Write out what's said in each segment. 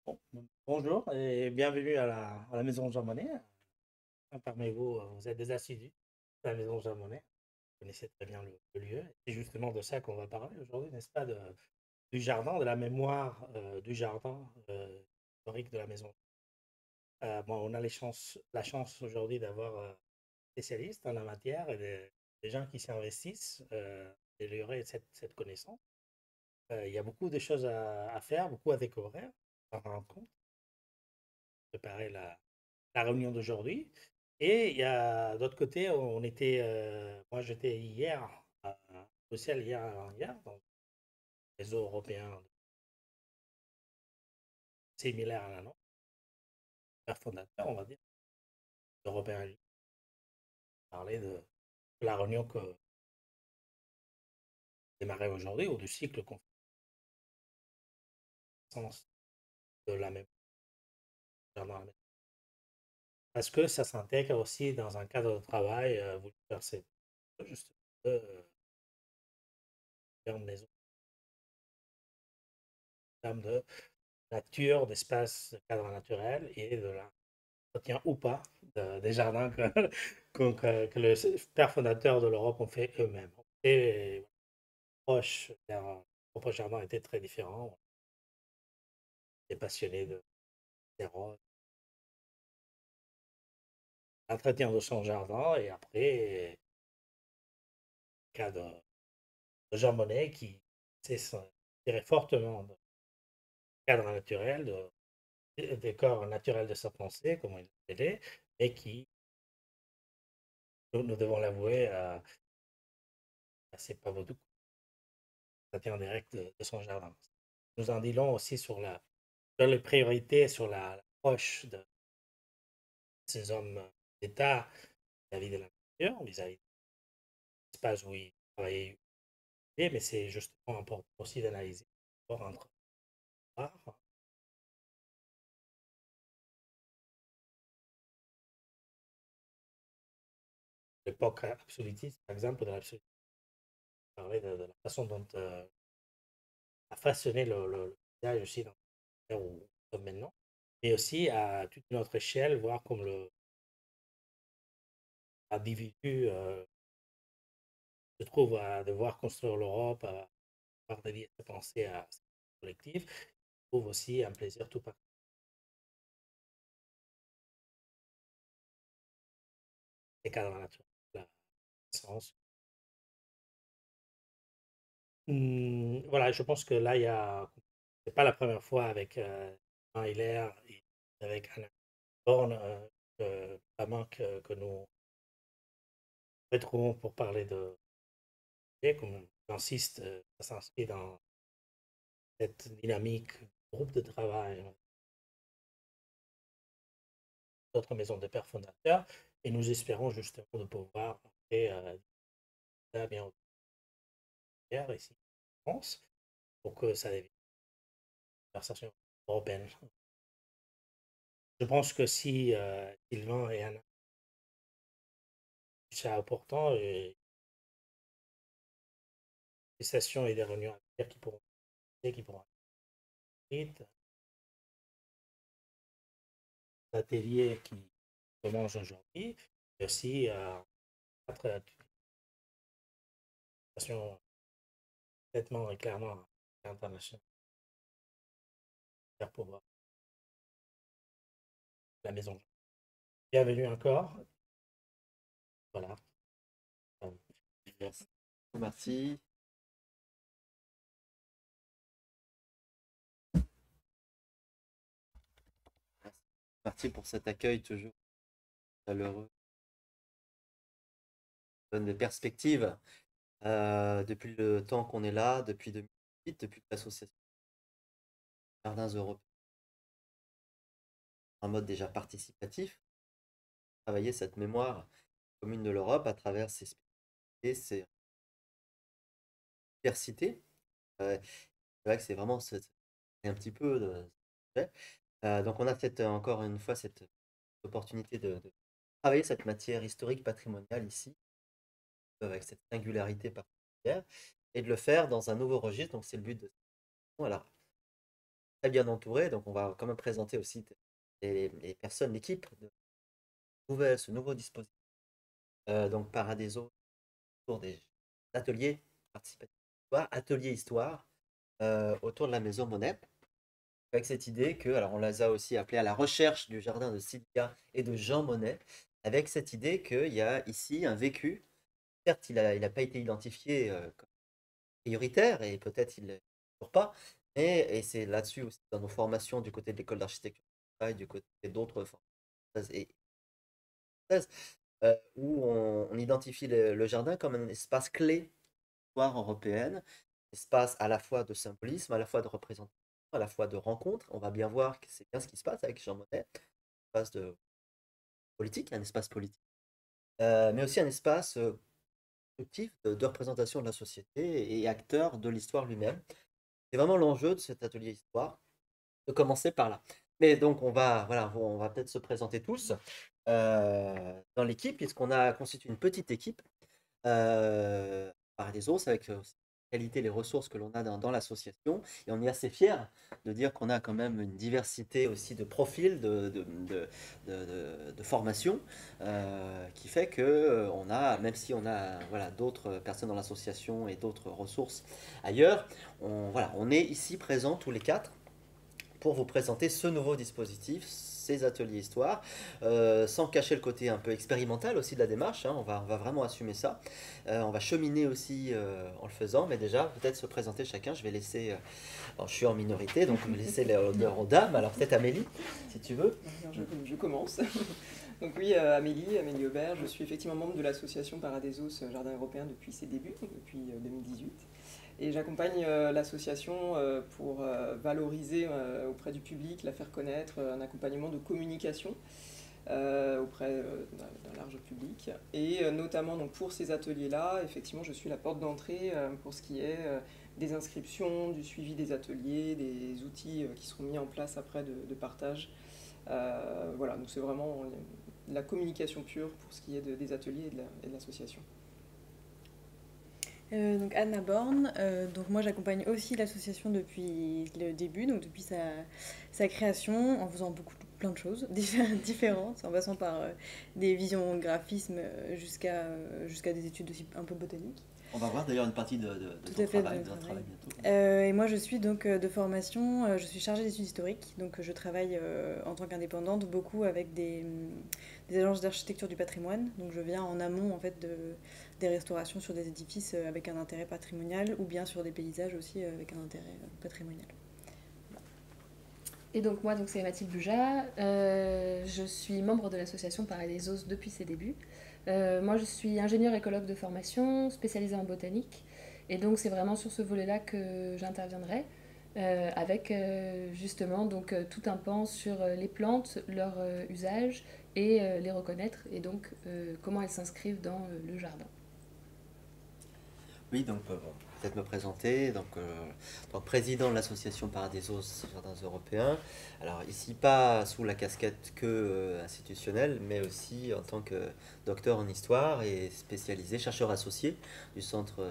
Bon, bonjour et bienvenue à la Maison Jean Monnet. Parmi vous, vous êtes des assidus de la Maison Jean Monnet. Vous connaissez très bien le lieu. C'est justement de ça qu'on va parler aujourd'hui, n'est-ce pas? Du jardin, de la mémoire du jardin historique de la maison. Bon, on a la chance aujourd'hui d'avoir des spécialistes en la matière et des gens qui s'investissent d'améliorer cette connaissance. Il y a beaucoup de choses à faire, beaucoup à découvrir, à rendre compte, préparer la réunion d'aujourd'hui. Et il y a d'autre côté, moi j'étais hier à Bruxelles, hier, dans le réseau européen similaire à la nôtre, père fondateur, on va dire, européen, parler de la réunion que démarrait aujourd'hui, ou du cycle conférence de la même, parce que ça s'intègre aussi dans un cadre de travail, vous le percevez, juste en maison, en termes de nature, d'espace, de cadre naturel et de l'entretien ou pas des jardins que le père fondateur de l'Europe ont fait eux-mêmes. Et proche, leur propre jardin était très différent. Des passionnés de terroir, l'entretien de son jardin et après, cas de Jean Monnet qui tirait fortement de cadre naturel, de décor naturel de sa pensée, comme il l'appelait, et qui, nous devons l'avouer, c'est pas beaucoup entretien direct de son jardin. Nous en dit long aussi sur les priorités, sur l'approche de ces hommes d'État vis-à-vis de la nature, vis-à-vis de l'espace où ils travaillaient. Mais c'est justement important aussi d'analyser le rapport entre l'époque absolutiste, par exemple, de l'absolutisme, parler de la façon dont a façonné le paysage aussi dans l'ère où nous sommes maintenant, mais aussi à toute une autre échelle, voir comme l'individu se trouve à devoir construire l'Europe, à avoir des penser à collectif, trouve aussi un plaisir tout particulier. Les cadres naturels, la sens. Voilà, je pense que là, c'est pas la première fois avec Jean Hilaire et avec Anna Born, vraiment que nous retrouvons pour parler et comme j'insiste, ça s'inscrit dans cette dynamique groupe de travail d'autres maisons de pères fondateurs et nous espérons justement de pouvoir après, bien ici en France pour que ça devienne une conversation européenne. Je pense que si Sylvain et Anna, c'est important, des sessions et des réunions à venir qui pourront être l'atelier qui commence aujourd'hui, et aussi quatre sessions complètement et clairement internationales pour voir la maison. Bienvenue encore. Voilà. Merci. Merci. Merci pour cet accueil toujours chaleureux. Donne des perspectives depuis le temps qu'on est là, depuis 2008, depuis l'association Jardins Européens, un mode déjà participatif, travailler cette mémoire commune de l'Europe à travers ses spécificités, ses diversités. C'est vrai que c'est vraiment un petit peu de donc on a encore une fois cette opportunité de travailler cette matière historique patrimoniale ici avec cette singularité particulière et de le faire dans un nouveau registre. Donc, c'est le but de cette émission. Alors, très bien entouré, donc on va quand même présenter aussi les personnes, l'équipe de ce nouveau dispositif. Donc Paradeso pour des ateliers participatifs, ateliers histoire autour de la maison Monet, avec cette idée que, alors on les a aussi appelés à la recherche du jardin de Sylvia et de Jean Monnet, avec cette idée qu'il y a ici un vécu. Certes, il n'a pas été identifié comme prioritaire, et peut-être il ne l'est toujours pas, et c'est là-dessus aussi, dans nos formations du côté de l'école d'architecture et du côté d'autres formations, et où on identifie le jardin comme un espace clé d'histoire européenne, espace à la fois de symbolisme, à la fois de représentation, à la fois de rencontre. On va bien voir que c'est bien ce qui se passe avec Jean Monnet, un espace de politique, un espace politique, mais aussi un espace constructif de représentation de la société et acteur de l'histoire lui-même. C'est vraiment l'enjeu de cet atelier histoire, de commencer par là. Mais donc voilà, on va peut-être se présenter tous dans l'équipe, puisqu'on a constitué une petite équipe par les autres, avec la qualité, les ressources que l'on a dans l'association. Et on est assez fiers de dire qu'on a quand même une diversité aussi de profils, de formation, qui fait que on a, même si on a voilà, d'autres personnes dans l'association et d'autres ressources ailleurs, on est ici présents tous les quatre pour vous présenter ce nouveau dispositif, ces ateliers histoire, sans cacher le côté un peu expérimental aussi de la démarche, hein, on va vraiment assumer ça. On va cheminer aussi en le faisant, mais déjà peut-être se présenter chacun. Je vais laisser, je suis en minorité, donc je vais laisser l'honneur aux dames. Alors peut-être Amélie, si tu veux. Je commence. Donc oui, Amélie Aubert, je suis effectivement membre de l'association Paradesos Jardin Européen depuis ses débuts, depuis 2018. Et j'accompagne l'association pour valoriser auprès du public, la faire connaître, un accompagnement de communication auprès d'un large public. Et notamment donc, pour ces ateliers-là, effectivement, je suis la porte d'entrée pour ce qui est des inscriptions, du suivi des ateliers, des outils qui seront mis en place après de partage. Voilà, donc c'est vraiment de la communication pure pour ce qui est des ateliers et de l'association. Donc Anna Born, donc moi j'accompagne aussi l'association depuis le début, donc depuis sa création, en faisant plein de choses différentes, en passant par des visions graphisme jusqu'à des études aussi un peu botaniques. On va voir d'ailleurs une partie de ton travail bientôt. Et moi je suis donc de formation, je suis chargée d'études historiques, donc je travaille en tant qu'indépendante beaucoup avec des agences d'architecture du patrimoine, donc je viens en amont en fait des restaurations sur des édifices avec un intérêt patrimonial ou bien sur des paysages aussi avec un intérêt patrimonial. Et donc moi, c'est Mathilde Buja, je suis membre de l'association Paradesos depuis ses débuts. Moi je suis ingénieure écologue de formation, spécialisée en botanique, et donc c'est vraiment sur ce volet-là que j'interviendrai, avec justement donc, tout un pan sur les plantes, leur usage, et les reconnaître, et donc comment elles s'inscrivent dans le jardin. Oui, donc peut-être me présenter, donc président de l'association Paradesos Jardins Européens. Alors ici pas sous la casquette que institutionnelle, mais aussi en tant que docteur en histoire et spécialisé, chercheur associé du Centre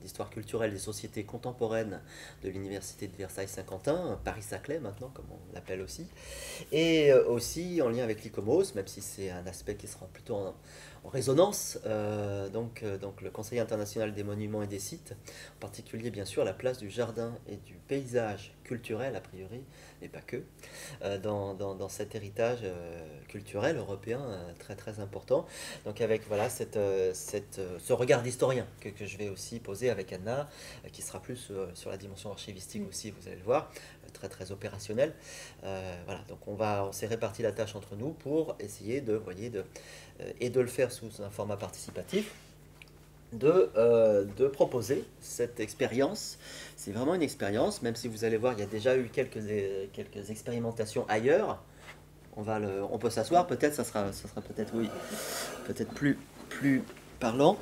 d'histoire culturelle des sociétés contemporaines de l'Université de Versailles-Saint-Quentin, Paris-Saclay maintenant, comme on l'appelle aussi, et aussi en lien avec l'ICOMOS, même si c'est un aspect qui sera plutôt en résonance, donc le Conseil international des monuments et des sites, en particulier bien sûr la place du jardin et du paysage culturel a priori, mais pas que, dans cet héritage culturel européen très très important. Donc avec voilà ce regard d'historien que je vais aussi poser avec Anna, qui sera plus sur la dimension archivistique aussi, vous allez le voir, très très opérationnel. Voilà, donc on s'est réparti la tâche entre nous pour essayer de le faire sous un format participatif, de proposer cette expérience. C'est vraiment une expérience, même si vous allez voir, il y a déjà eu quelques expérimentations ailleurs. On peut s'asseoir, peut-être, ça sera peut-être, oui, peut-être plus parlant.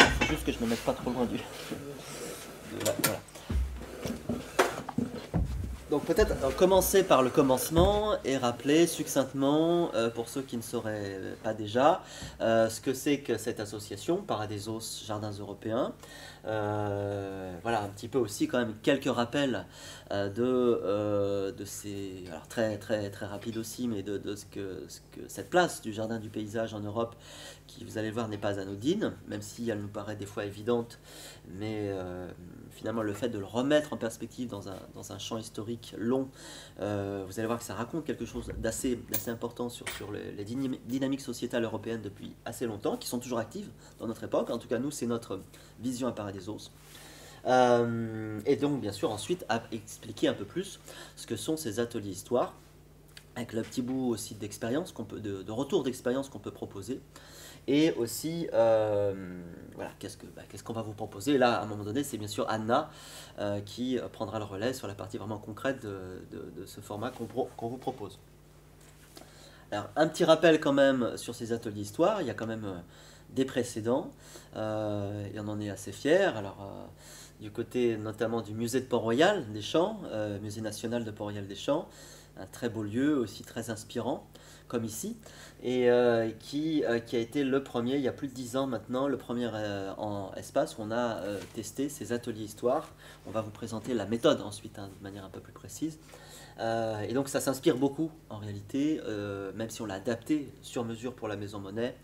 Il faut juste que je me mette pas trop loin du... Voilà. Donc peut-être commencer par le commencement et rappeler succinctement, pour ceux qui ne sauraient pas déjà, ce que c'est que cette association, Paradisos Jardins Européens. Voilà, un petit peu aussi quand même quelques rappels de ces... Alors très, très, très rapide aussi, mais de ce que cette place du Jardin du paysage en Europe, qui vous allez le voir n'est pas anodine, même si elle nous paraît des fois évidente, mais finalement le fait de le remettre en perspective dans un champ historique long, vous allez voir que ça raconte quelque chose d'assez important sur les dynamiques sociétales européennes depuis assez longtemps, qui sont toujours actives dans notre époque. En tout cas, nous, c'est notre vision à Paradisos. Et donc, bien sûr, ensuite, à expliquer un peu plus ce que sont ces ateliers histoire, avec le petit bout aussi d'expérience, de retour d'expérience qu'on peut proposer. Et aussi, voilà, qu'est-ce qu'on va vous proposer? Et là, à un moment donné, c'est bien sûr Anna qui prendra le relais sur la partie vraiment concrète de ce format qu'on vous propose. Alors, un petit rappel quand même sur ces ateliers histoire. Il y a quand même des précédents, et on en est assez fiers. Alors, du côté notamment du musée de Port-Royal des Champs, musée national de Port-Royal des Champs, un très beau lieu, aussi très inspirant, comme ici, et qui a été le premier, il y a plus de 10 ans maintenant, le premier en espace où on a testé ces ateliers histoire. On va vous présenter la méthode ensuite, de manière un peu plus précise. Et donc ça s'inspire beaucoup en réalité, même si on l'a adapté sur mesure pour la Maison Monet.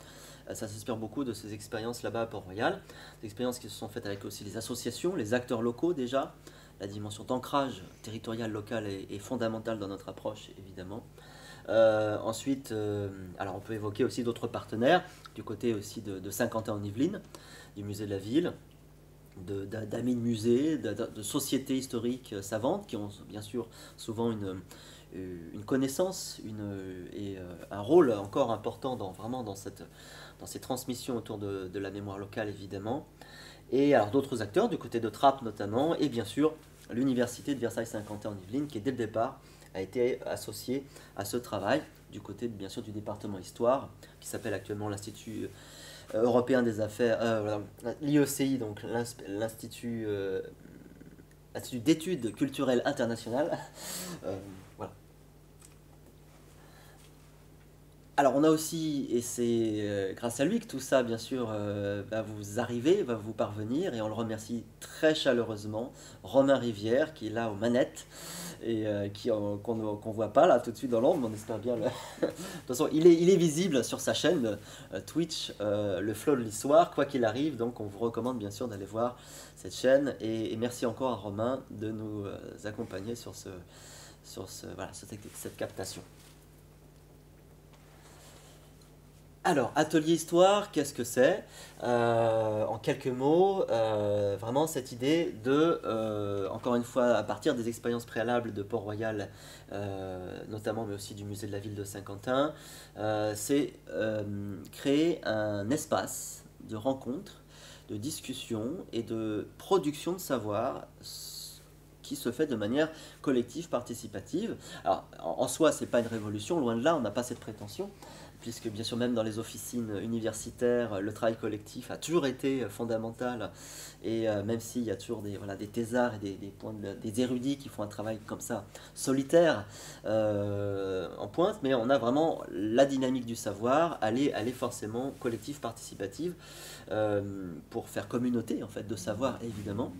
Ça s'inspire beaucoup de ces expériences là-bas à Port-Royal, des expériences qui se sont faites avec aussi les associations, les acteurs locaux déjà. La dimension d'ancrage territorial local est fondamentale dans notre approche, évidemment. Ensuite, alors on peut évoquer aussi d'autres partenaires, du côté aussi de Saint-Quentin en Yvelines, du musée de la ville, d'amis de musées, de sociétés historiques savantes, qui ont bien sûr souvent une connaissance et un rôle encore important dans ces transmissions autour de la mémoire locale, évidemment. Et alors d'autres acteurs, du côté de Trappes notamment, et bien sûr l'université de Versailles-Saint-Quentin en Yvelines, qui dès le départ a été associée à ce travail, du côté bien sûr du département Histoire, qui s'appelle actuellement l'Institut européen des affaires, l'IECI, donc l'Institut d'études culturelles internationales. Voilà. Alors on a aussi, et c'est grâce à lui que tout ça bien sûr va vous arriver, va vous parvenir, et on le remercie très chaleureusement, Romain Rivière qui est là aux manettes, et qu'on voit pas là tout de suite dans l'ombre, mais on espère bien. De toute façon, il est visible sur sa chaîne Twitch, le Flow de l'Histoire, quoi qu'il arrive, donc on vous recommande bien sûr d'aller voir cette chaîne, et merci encore à Romain de nous accompagner sur cette captation. Alors, atelier histoire, qu'est-ce que c'est? En quelques mots, vraiment cette idée de, encore une fois, à partir des expériences préalables de Port-Royal, notamment, mais aussi du musée de la ville de Saint-Quentin, c'est créer un espace de rencontre, de discussion et de production de savoir qui se fait de manière collective, participative. Alors, en soi, c'est pas une révolution, loin de là, on n'a pas cette prétention, puisque bien sûr même dans les officines universitaires, le travail collectif a toujours été fondamental, et même s'il y a toujours des thésards et des érudits qui font un travail comme ça, solitaire, en pointe, mais on a vraiment la dynamique du savoir, elle est forcément collective, participative, pour faire communauté en fait de savoir, évidemment.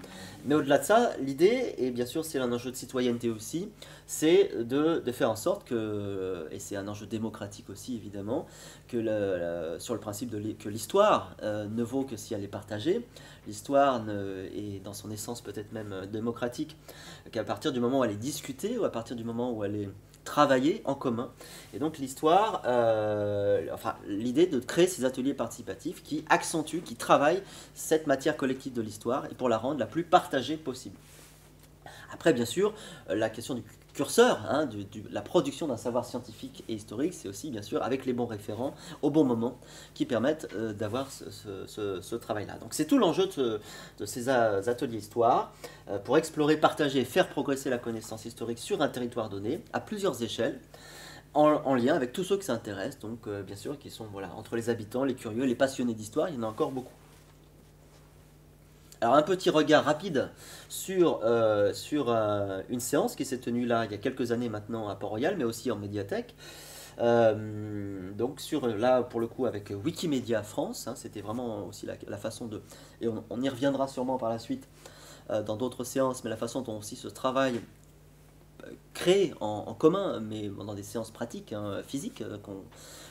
Mais au-delà de ça, l'idée, et bien sûr c'est un enjeu de citoyenneté aussi, c'est de faire en sorte que, et c'est un enjeu démocratique aussi évidemment, que sur le principe que l'histoire ne vaut que si elle est partagée. L'histoire est dans son essence peut-être même démocratique, qu'à partir du moment où elle est discutée, ou à partir du moment où elle est travailler en commun. Et donc l'histoire, l'idée de créer ces ateliers participatifs qui accentuent, qui travaillent cette matière collective de l'histoire, et pour la rendre la plus partagée possible. Après, bien sûr, la question du curseur, la production d'un savoir scientifique et historique, c'est aussi, bien sûr, avec les bons référents, au bon moment, qui permettent d'avoir ce travail-là. Donc c'est tout l'enjeu de ces ateliers histoire, pour explorer, partager et faire progresser la connaissance historique sur un territoire donné, à plusieurs échelles, en lien avec tous ceux qui s'intéressent, donc bien sûr, qui sont entre les habitants, les curieux, les passionnés d'histoire, il y en a encore beaucoup. Alors un petit regard rapide sur une séance qui s'est tenue là il y a quelques années maintenant à Port-Royal, mais aussi en médiathèque. Donc là pour le coup avec Wikimedia France, hein, c'était vraiment aussi la façon de, et on y reviendra sûrement par la suite dans d'autres séances, mais la façon dont aussi ce travail créé en commun, mais dans des séances pratiques, hein, physiques,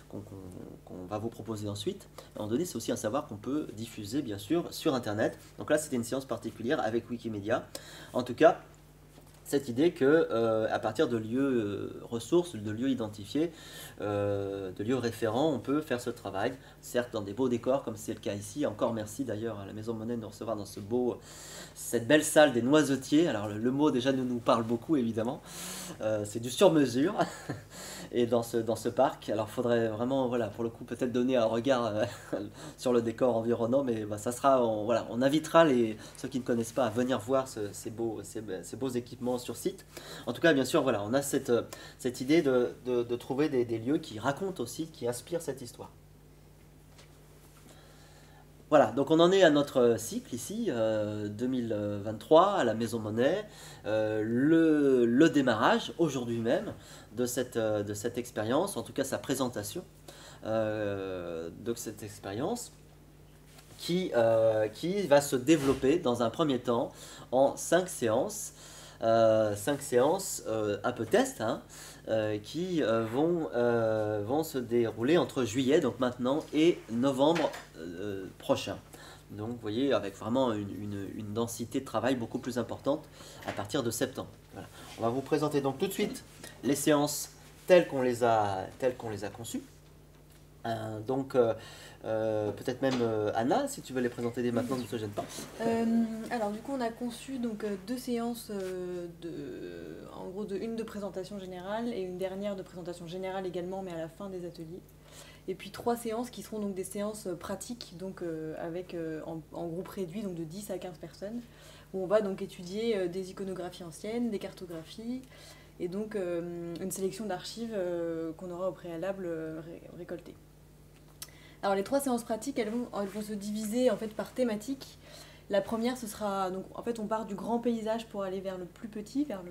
qu'on va vous proposer ensuite. À un moment donné, c'est aussi un savoir qu'on peut diffuser, bien sûr, sur Internet. Donc là, c'était une séance particulière avec Wikimedia. En tout cas, cette idée que à partir de lieux ressources, de lieux identifiés, de lieux référents, on peut faire ce travail, certes dans des beaux décors comme c'est le cas ici. Encore merci d'ailleurs à la Maison Monet de nous recevoir dans cette belle salle des Noisetiers. Alors le mot déjà nous parle beaucoup évidemment, c'est du sur-mesure et dans ce parc. Alors il faudrait vraiment, voilà, pour le coup peut-être donner un regard sur le décor environnant, mais ça sera, voilà, on invitera ceux qui ne connaissent pas à venir voir ces beaux équipements sur site. En tout cas, bien sûr, voilà, on a cette idée de trouver des lieux qui racontent aussi, qui inspirent cette histoire. Voilà, donc on en est à notre cycle ici, 2023, à la Maison Monet, le démarrage, aujourd'hui même, de cette expérience, en tout cas sa présentation de cette expérience, qui va se développer dans un premier temps en 5 séances, un peu test, hein, qui vont se dérouler entre juillet, donc maintenant, et novembre prochain. Donc vous voyez, avec vraiment une densité de travail beaucoup plus importante à partir de septembre. Voilà. On va vous présenter donc tout de suite les séances telles qu'on les a conçues. Donc peut-être même Anna, si tu veux les présenter dès maintenant, ne te gêne pas. Alors du coup on a conçu donc 2 séances en gros une de présentation générale et une dernière de présentation générale également, mais à la fin des ateliers. Et puis 3 séances qui seront donc des séances pratiques, donc avec en groupe réduit, donc de 10 à 15 personnes, où on va donc étudier des iconographies anciennes, des cartographies, et donc une sélection d'archives qu'on aura au préalable récoltées. Alors les 3 séances pratiques, elles vont se diviser en fait par thématique. La première, ce sera donc en fait on part du grand paysage pour aller vers le plus petit, vers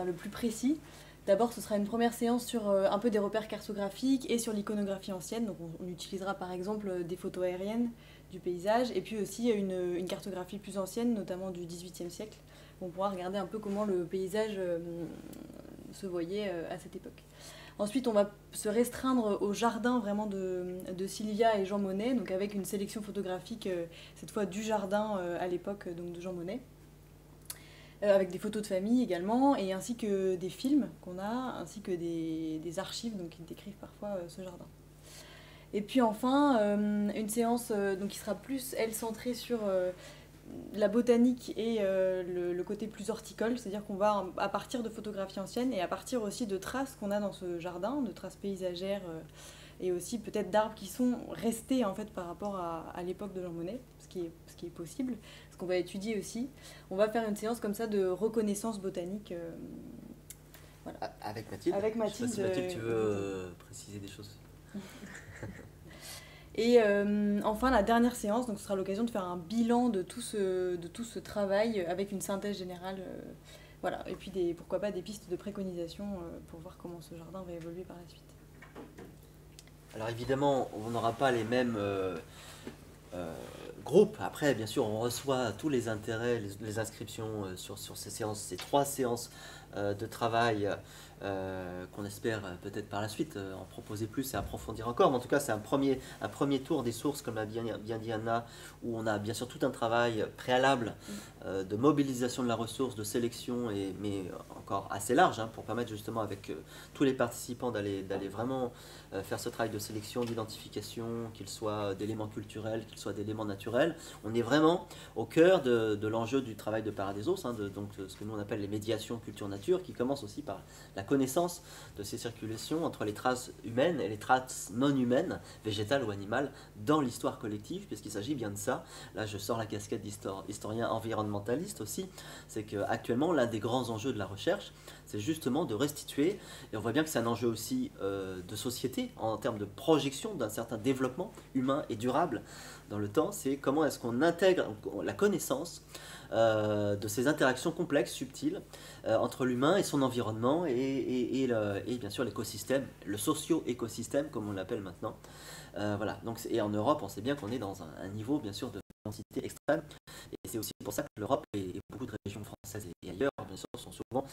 le plus précis. D'abord, ce sera une première séance sur un peu des repères cartographiques et sur l'iconographie ancienne. Donc on utilisera par exemple des photos aériennes du paysage et puis aussi une cartographie plus ancienne, notamment du XVIIIe siècle. On pourra regarder un peu comment le paysage se voyait à cette époque. Ensuite, on va se restreindre au jardin vraiment de Sylvia et Jean Monnet, donc avec une sélection photographique, cette fois du jardin à l'époque donc de Jean Monnet, avec des photos de famille également, et ainsi que des films qu'on a, ainsi que des archives donc, qui décrivent parfois ce jardin. Et puis enfin, une séance donc, qui sera plus, elle, centrée sur la botanique et le côté plus horticole, c'est-à-dire qu'on va, à partir de photographies anciennes et à partir aussi de traces qu'on a dans ce jardin, de traces paysagères et aussi peut-être d'arbres qui sont restés en fait par rapport à l'époque de Jean Monnet, ce qui est possible, ce qu'on va étudier aussi. On va faire une séance comme ça de reconnaissance botanique. Voilà. Avec Mathilde. Avec Mathilde. Je sais pas si Mathilde, tu veux préciser des choses. Et enfin, la dernière séance, donc ce sera l'occasion de faire un bilan de tout ce travail avec une synthèse générale. Voilà. Et puis, pourquoi pas des pistes de préconisation pour voir comment ce jardin va évoluer par la suite. Alors évidemment, on n'aura pas les mêmes groupes. Après, bien sûr, on reçoit tous les intérêts, les inscriptions sur ces séances, ces 3 séances de travail qu'on espère peut-être par la suite en proposer plus et approfondir encore. Mais en tout cas, c'est un premier tour des sources, comme l'a bien dit Anna, où on a bien sûr tout un travail préalable de mobilisation de la ressource, de sélection, mais encore assez large, hein, pour permettre justement avec tous les participants d'aller vraiment faire ce travail de sélection, d'identification, qu'il soit d'éléments culturels, qu'il soit d'éléments naturels. On est vraiment au cœur de l'enjeu du travail de Paradeisos, hein, donc ce que nous on appelle les médiations culture-nature, qui commence aussi par la connaissance de ces circulations entre les traces humaines et les traces non humaines, végétales ou animales, dans l'histoire collective, puisqu'il s'agit bien de ça. Là, je sors la casquette d'historien environnementaliste aussi. C'est qu'actuellement, l'un des grands enjeux de la recherche, c'est justement de restituer, et on voit bien que c'est un enjeu aussi de société, en termes de projection d'un certain développement humain et durable dans le temps, c'est comment est-ce qu'on intègre la connaissance de ces interactions complexes, subtiles, entre l'humain et son environnement et bien sûr l'écosystème, le socio-écosystème comme on l'appelle maintenant. Voilà. Donc, et en Europe, on sait bien qu'on est dans un niveau bien sûr de densité extrême, et c'est aussi pour ça que l'Europe et beaucoup de régions françaises et ailleurs, bien sûr, sont souvent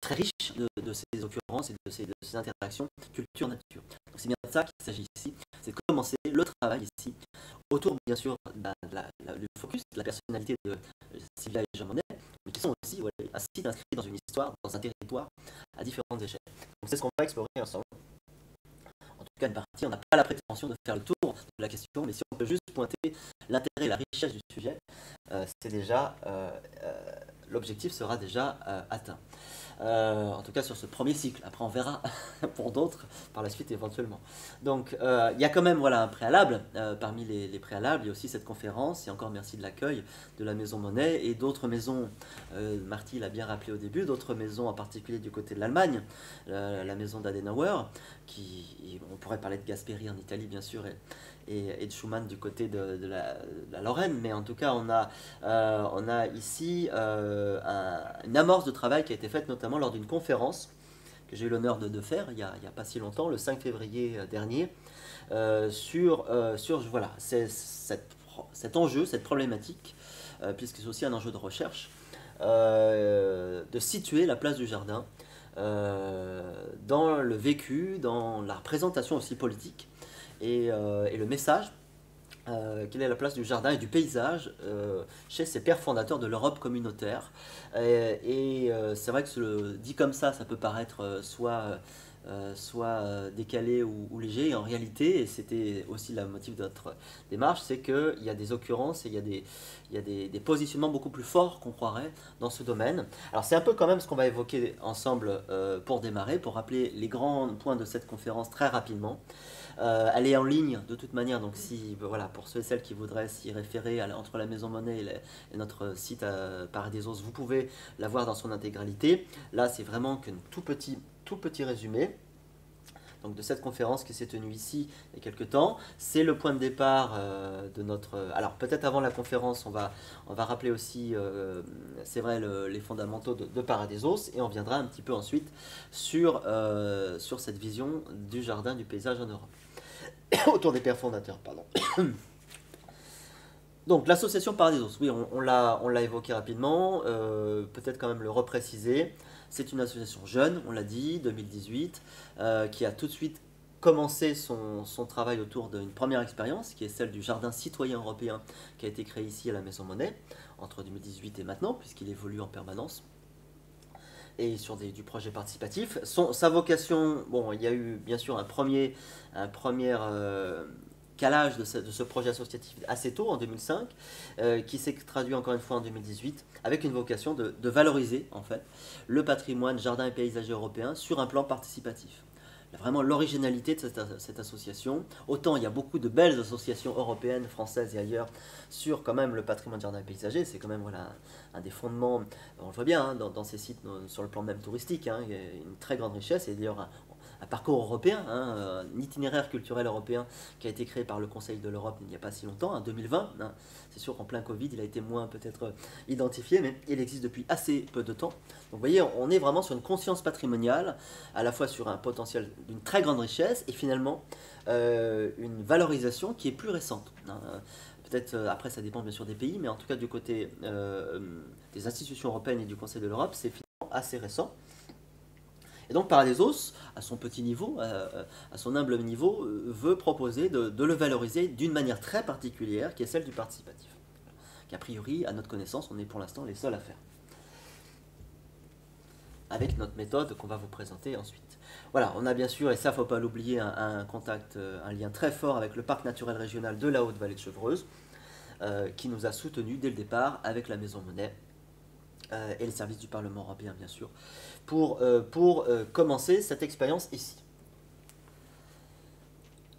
très riches de ces occurrences et de ces interactions culture-nature. Donc c'est bien de ça qu'il s'agit ici, c'est de commencer le travail ici, autour bien sûr du focus, de la personnalité de Sylvia et Jean Monnet, mais qui sont aussi ainsi inscrits dans une histoire, dans un territoire, à différentes échelles. Donc c'est ce qu'on va explorer ensemble. En tout cas, une partie, on n'a pas la prétention de faire le tour de la question, mais si on peut juste pointer l'intérêt et la richesse du sujet, c'est déjà l'objectif sera déjà atteint. En tout cas sur ce premier cycle. Après on verra pour d'autres par la suite éventuellement. Donc il y a quand même un préalable. Parmi les préalables, il y a aussi cette conférence, et encore merci de l'accueil de la Maison Monnet et d'autres maisons, Marty l'a bien rappelé au début, d'autres maisons en particulier du côté de l'Allemagne, la maison d'Adenauer, on pourrait parler de Gasperi en Italie bien sûr, et de Schumann du côté de la Lorraine, mais en tout cas on a ici une amorce de travail qui a été faite notamment lors d'une conférence que j'ai eu l'honneur de faire il y a pas si longtemps, le 5 février dernier, sur cet enjeu, cette problématique, puisque c'est aussi un enjeu de recherche, de situer la place du jardin dans le vécu, dans la représentation aussi politique, et le message, quelle est la place du jardin et du paysage chez ces pères fondateurs de l'Europe communautaire. C'est vrai que dit comme ça peut paraître soit décalé ou léger, et en réalité, et c'était aussi le motif de notre démarche, c'est qu'il y a des occurrences et il y a des positionnements beaucoup plus forts qu'on croirait dans ce domaine. Alors c'est un peu quand même ce qu'on va évoquer ensemble pour démarrer, pour rappeler les grands points de cette conférence très rapidement. Elle est en ligne de toute manière, donc pour ceux et celles qui voudraient s'y référer entre la Maison Monnet et notre site Paradis des Os, vous pouvez la voir dans son intégralité. Là, c'est vraiment qu'un tout petit résumé donc, de cette conférence qui s'est tenue ici il y a quelques temps. C'est le point de départ de notre... Alors peut-être avant la conférence, on va rappeler aussi, c'est vrai, les fondamentaux de Paradis des Os, et on viendra un petit peu ensuite sur cette vision du jardin, du paysage en Europe. Autour des pères fondateurs, pardon. Donc l'association Paradis des Os, oui, on l'a évoqué rapidement, peut-être quand même le repréciser. C'est une association jeune, on l'a dit, 2018, qui a tout de suite commencé son travail autour d'une première expérience, qui est celle du jardin citoyen européen, qui a été créé ici à la Maison Monnet, entre 2018 et maintenant, puisqu'il évolue en permanence, et sur du projet participatif. Sa vocation, bon, il y a eu bien sûr un premier calage de ce projet associatif assez tôt, en 2005, qui s'est traduit encore une fois en 2018, avec une vocation de valoriser en fait le patrimoine jardin et paysager européen sur un plan participatif. Vraiment l'originalité de cette association. Autant il y a beaucoup de belles associations européennes, françaises et ailleurs sur quand même le patrimoine jardin et paysager, c'est quand même un des fondements, on le voit bien hein, dans ces sites sur le plan même touristique, hein, il y a une très grande richesse, et d'ailleurs un parcours européen, hein, un itinéraire culturel européen qui a été créé par le Conseil de l'Europe il n'y a pas si longtemps, en 2020. Hein. C'est sûr qu'en plein Covid, il a été moins peut-être identifié, mais il existe depuis assez peu de temps. Donc vous voyez, on est vraiment sur une conscience patrimoniale, à la fois sur un potentiel d'une très grande richesse, et finalement une valorisation qui est plus récente. Hein. Peut-être, après ça dépend bien sûr des pays, mais en tout cas du côté des institutions européennes et du Conseil de l'Europe, c'est finalement assez récent. Et donc Paradis des Os, à son petit niveau, à son humble niveau, veut proposer de le valoriser d'une manière très particulière, qui est celle du participatif. Qu'a priori, à notre connaissance, on est pour l'instant les seuls à faire. Avec notre méthode qu'on va vous présenter ensuite. Voilà, on a bien sûr, et ça faut pas l'oublier, un contact, un lien très fort avec le parc naturel régional de la Haute-Vallée de Chevreuse, qui nous a soutenus dès le départ avec la Maison Monnet et les services du Parlement européen, bien sûr, pour commencer cette expérience ici.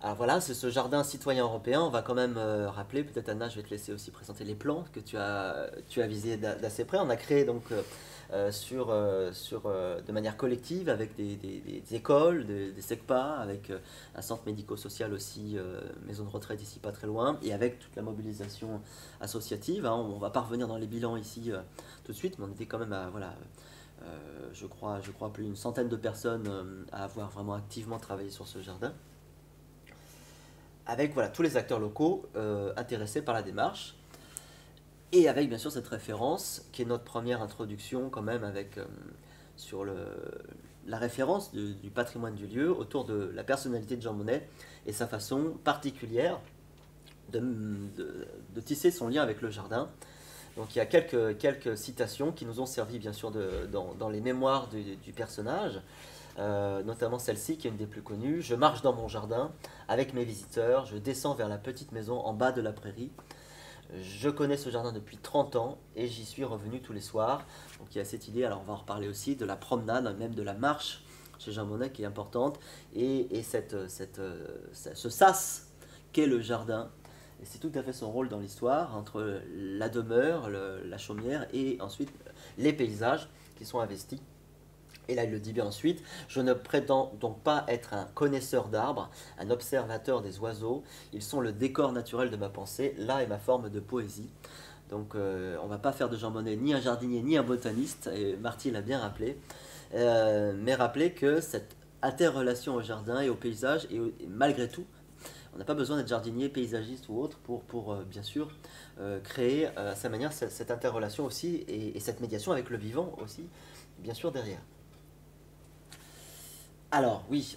Alors voilà, c'est ce jardin citoyen européen. On va quand même rappeler, peut-être Anna, je vais te laisser aussi présenter les plans que tu as visés d'assez près. On a créé donc de manière collective avec des écoles, des SECPA, avec un centre médico-social aussi, maison de retraite ici pas très loin, et avec toute la mobilisation associative. Hein. On ne va pas revenir dans les bilans ici tout de suite, mais on était quand même à, voilà, je crois plus d'une centaine de personnes à avoir vraiment activement travaillé sur ce jardin, avec voilà, tous les acteurs locaux intéressés par la démarche. Et avec bien sûr cette référence, qui est notre première introduction quand même avec, sur la référence du patrimoine du lieu autour de la personnalité de Jean Monnet et sa façon particulière de tisser son lien avec le jardin. Donc il y a quelques citations qui nous ont servi bien sûr dans les mémoires du personnage, notamment celle-ci qui est une des plus connues. Je marche dans mon jardin avec mes visiteurs, je descends vers la petite maison en bas de la prairie. Je connais ce jardin depuis 30 ans et j'y suis revenu tous les soirs. Donc il y a cette idée, alors on va en reparler aussi, de la promenade, même de la marche chez Jean Monnet qui est importante, et ce sas qu'est le jardin. Et c'est tout à fait son rôle dans l'histoire, entre la demeure, la chaumière, et ensuite les paysages qui sont investis. Et là, il le dit bien ensuite, je ne prétends donc pas être un connaisseur d'arbres, un observateur des oiseaux. Ils sont le décor naturel de ma pensée, là est ma forme de poésie. Donc on ne va pas faire de Jean Monnet ni un jardinier ni un botaniste, et Marty l'a bien rappelé, mais rappeler que cette interrelation au jardin et au paysage, et malgré tout, on n'a pas besoin d'être jardinier, paysagiste ou autre pour bien sûr créer à sa manière cette interrelation aussi, et cette médiation avec le vivant aussi, bien sûr derrière. Alors oui,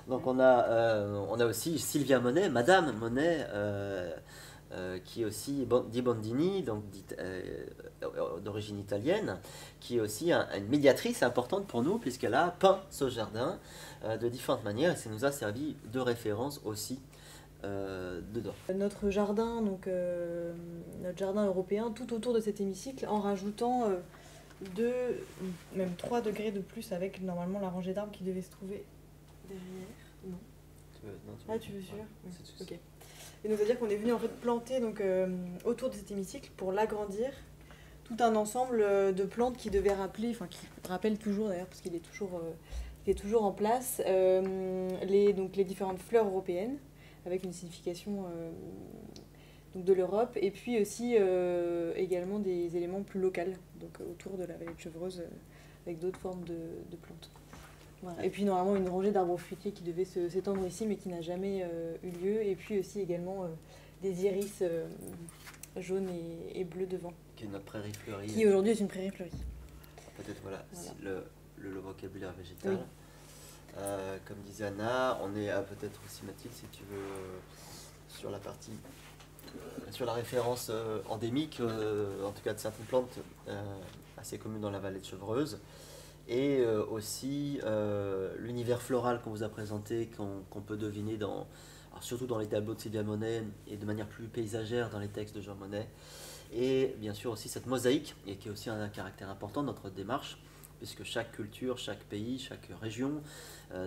donc on a aussi Sylvia Monnet, Madame Monnet, qui est aussi di Bondini, donc d'origine italienne, qui est aussi une médiatrice importante pour nous, puisqu'elle a peint ce jardin de différentes manières, et ça nous a servi de référence aussi dedans. Notre jardin, donc notre jardin européen, tout autour de cet hémicycle, en rajoutant 2, même 3 degrés de plus avec normalement la rangée d'arbres qui devait se trouver derrière. Non. Tu veux celui-là? Ouais, ok. Et donc, c'est-à-dire qu'on est venu en fait planter donc, autour de cet hémicycle pour l'agrandir tout un ensemble de plantes qui devaient rappeler, enfin qui rappellent toujours d'ailleurs parce qu'il est toujours en place, donc les différentes fleurs européennes avec une signification donc de l'Europe, et puis aussi également des éléments plus locaux, donc autour de la vallée de Chevreuse, avec d'autres formes de plantes. Voilà. Et puis normalement une rangée d'arbres fruitiers qui devait s'étendre ici, mais qui n'a jamais eu lieu, et puis aussi également des iris jaunes et bleus devant. Qui est notre prairie fleurie. Qui aujourd'hui est une prairie fleurie. Peut-être voilà. Le vocabulaire végétal. Oui. Comme disait Anna, on est peut-être aussi Mathilde, si tu veux, sur la partie... sur la référence endémique, en tout cas de certaines plantes assez communes dans la vallée de Chevreuse, et aussi l'univers floral qu'on vous a présenté, qu'on peut deviner surtout dans les tableaux de Sylvia Monnet et de manière plus paysagère dans les textes de Jean Monnet, et bien sûr aussi cette mosaïque, et qui est aussi un caractère important de notre démarche, puisque chaque culture, chaque pays, chaque région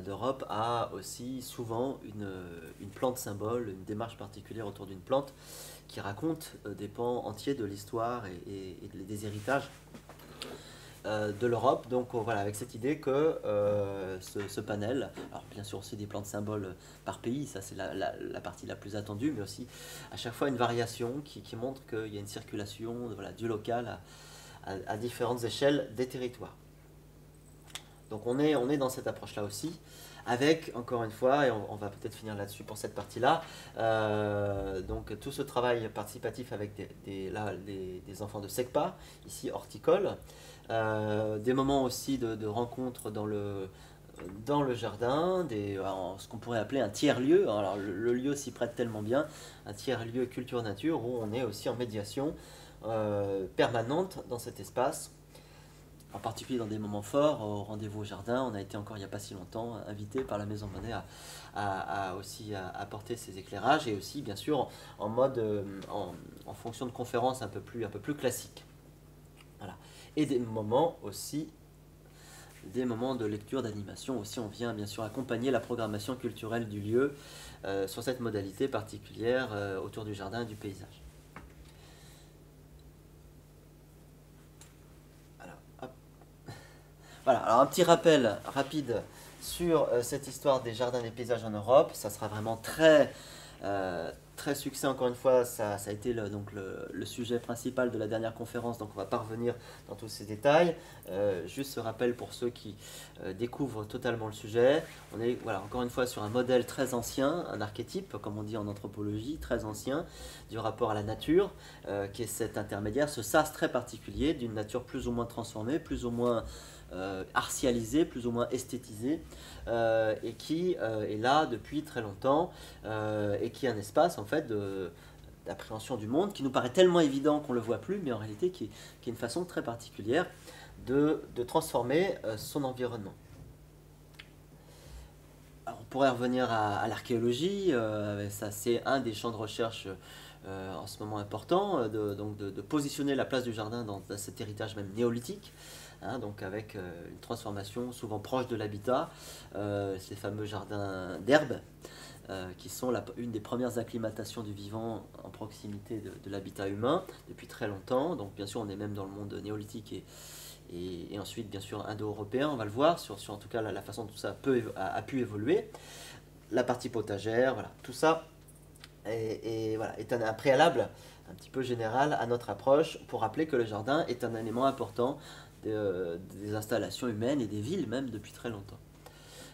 d'Europe a aussi souvent une plante symbole, une démarche particulière autour d'une plante qui raconte des pans entiers de l'histoire et des héritages de l'Europe. Donc voilà, avec cette idée que ce panel, alors bien sûr aussi des plantes symboles par pays, ça c'est la partie la plus attendue, mais aussi à chaque fois une variation qui montre qu'il y a une circulation voilà, du local à différentes échelles des territoires. Donc on est dans cette approche-là aussi, avec, encore une fois, et on va peut-être finir là-dessus pour cette partie-là, donc tout ce travail participatif avec des enfants de SECPA, ici horticole, des moments aussi de rencontres dans le jardin, ce qu'on pourrait appeler un tiers-lieu. Alors le lieu s'y prête tellement bien, un tiers-lieu culture-nature, où on est aussi en médiation permanente dans cet espace, en particulier dans des moments forts, au rendez-vous au jardin. On a été encore il n'y a pas si longtemps invité par la Maison Monnet à aussi apporter ces éclairages, et aussi bien sûr en mode en fonction de conférences un peu plus classiques. Voilà. Et des moments aussi, des moments de lecture, d'animation aussi. On vient bien sûr accompagner la programmation culturelle du lieu sur cette modalité particulière autour du jardin et du paysage. Voilà, alors un petit rappel rapide sur cette histoire des jardins des paysages en Europe. Ça sera vraiment très succinct, encore une fois. Ça a été le sujet principal de la dernière conférence, donc on va pas revenir dans tous ces détails. Juste ce rappel pour ceux qui découvrent totalement le sujet. On est, voilà, encore une fois, sur un modèle très ancien, un archétype, comme on dit en anthropologie, très ancien, du rapport à la nature, qui est cet intermédiaire, ce sas très particulier, d'une nature plus ou moins transformée, plus ou moins artialisé, plus ou moins esthétisé, et qui est là depuis très longtemps, et qui est un espace en fait d'appréhension du monde qui nous paraît tellement évident qu'on ne le voit plus, mais en réalité qui est une façon très particulière de transformer son environnement. Alors, on pourrait revenir à l'archéologie, ça c'est un des champs de recherche en ce moment important, de positionner la place du jardin dans cet héritage même néolithique. Hein, donc avec une transformation souvent proche de l'habitat, ces fameux jardins d'herbe, qui sont une des premières acclimatations du vivant en proximité de l'habitat humain depuis très longtemps. Donc bien sûr on est même dans le monde néolithique et ensuite bien sûr indo-européen, on va le voir, sur en tout cas la façon dont tout ça a pu évoluer. La partie potagère, voilà, tout ça voilà, est un préalable un petit peu général à notre approche pour rappeler que le jardin est un élément important des installations humaines et des villes même depuis très longtemps.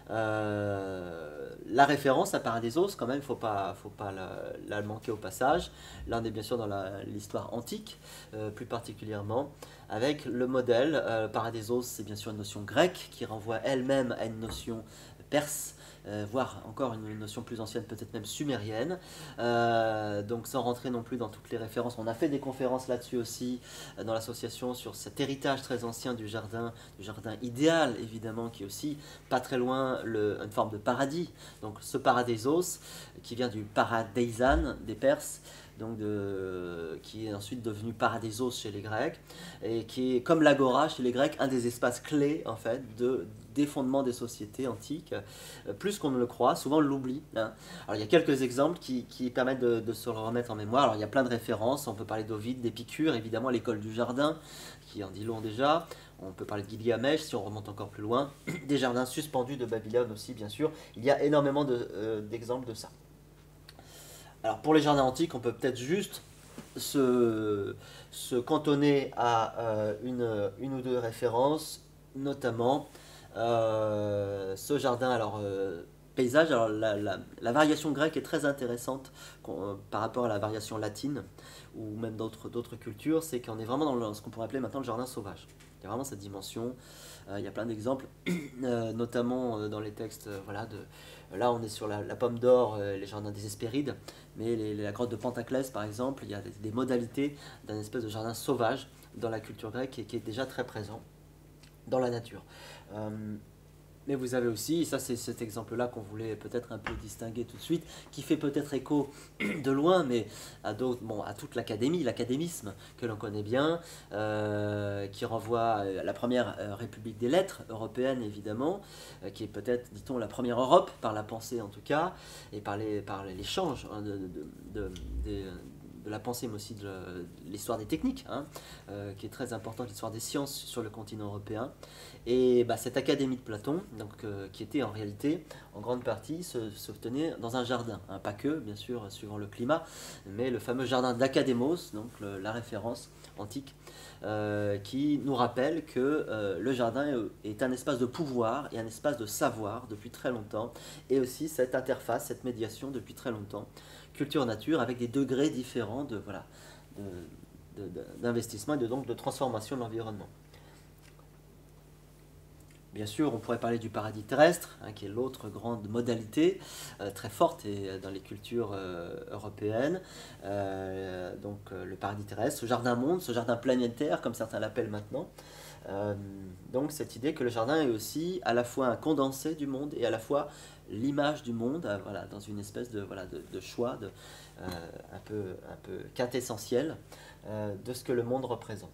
La référence à Paradisos, quand même, il ne faut pas la manquer au passage. Là, on est bien sûr dans l'histoire antique, plus particulièrement, avec le modèle. Paradisos, c'est bien sûr une notion grecque qui renvoie elle-même à une notion perse, voire encore une notion plus ancienne, peut-être même sumérienne. Donc sans rentrer non plus dans toutes les références, on a fait des conférences là-dessus aussi dans l'association sur cet héritage très ancien du jardin idéal évidemment, qui est aussi pas très loin une forme de paradis. Donc ce paradisos qui vient du paradeisan des Perses, donc qui est ensuite devenu paradisos chez les Grecs, et qui est comme l'agora chez les Grecs un des espaces clés en fait des fondements des sociétés antiques, plus qu'on ne le croit, souvent on l'oublie. Hein. Alors il y a quelques exemples qui permettent de se le remettre en mémoire. Alors il y a plein de références, on peut parler d'Ovide, d'Épicure, évidemment l'école du jardin, qui en dit long déjà. On peut parler de Gilgamesh si on remonte encore plus loin, des jardins suspendus de Babylone aussi bien sûr. Il y a énormément d'exemples de ça. Alors pour les jardins antiques, on peut peut-être juste se cantonner à une ou deux références, notamment ce jardin, alors paysage, alors la variation grecque est très intéressante par rapport à la variation latine ou même d'autres cultures, c'est qu'on est vraiment dans ce qu'on pourrait appeler maintenant le jardin sauvage. Il y a vraiment cette dimension. Il y a plein d'exemples, notamment dans les textes. Voilà, là, on est sur la pomme d'or, les jardins des Hespérides, mais la grotte de Pantaclès, par exemple, il y a des modalités d'un espèce de jardin sauvage dans la culture grecque qui est déjà très présent dans la nature. Mais vous avez aussi, et ça c'est cet exemple-là qu'on voulait peut-être un peu distinguer tout de suite, qui fait peut-être écho de loin, mais à toute l'académisme que l'on connaît bien, qui renvoie à la première République des lettres européenne évidemment, qui est peut-être, dit-on, la première Europe par la pensée en tout cas, et par l'échange hein, de la pensée, mais aussi de l'histoire des techniques, hein, qui est très importante, l'histoire des sciences sur le continent européen. Et cette académie de Platon, donc, qui était en réalité, en grande partie, se tenait dans un jardin. Hein, pas que, bien sûr, suivant le climat, mais le fameux jardin d'Académos, donc la référence antique, qui nous rappelle que le jardin est un espace de pouvoir et un espace de savoir depuis très longtemps, et aussi cette interface, cette médiation depuis très longtemps, culture-nature, avec des degrés différents d'investissement et donc de transformation de l'environnement. Bien sûr, on pourrait parler du paradis terrestre, hein, qui est l'autre grande modalité, très forte dans les cultures européennes. Donc le paradis terrestre, ce jardin monde, ce jardin planétaire, comme certains l'appellent maintenant. Donc cette idée que le jardin est aussi à la fois un condensé du monde et à la fois l'image du monde, voilà, dans une espèce de choix un peu quintessentiel de ce que le monde représente.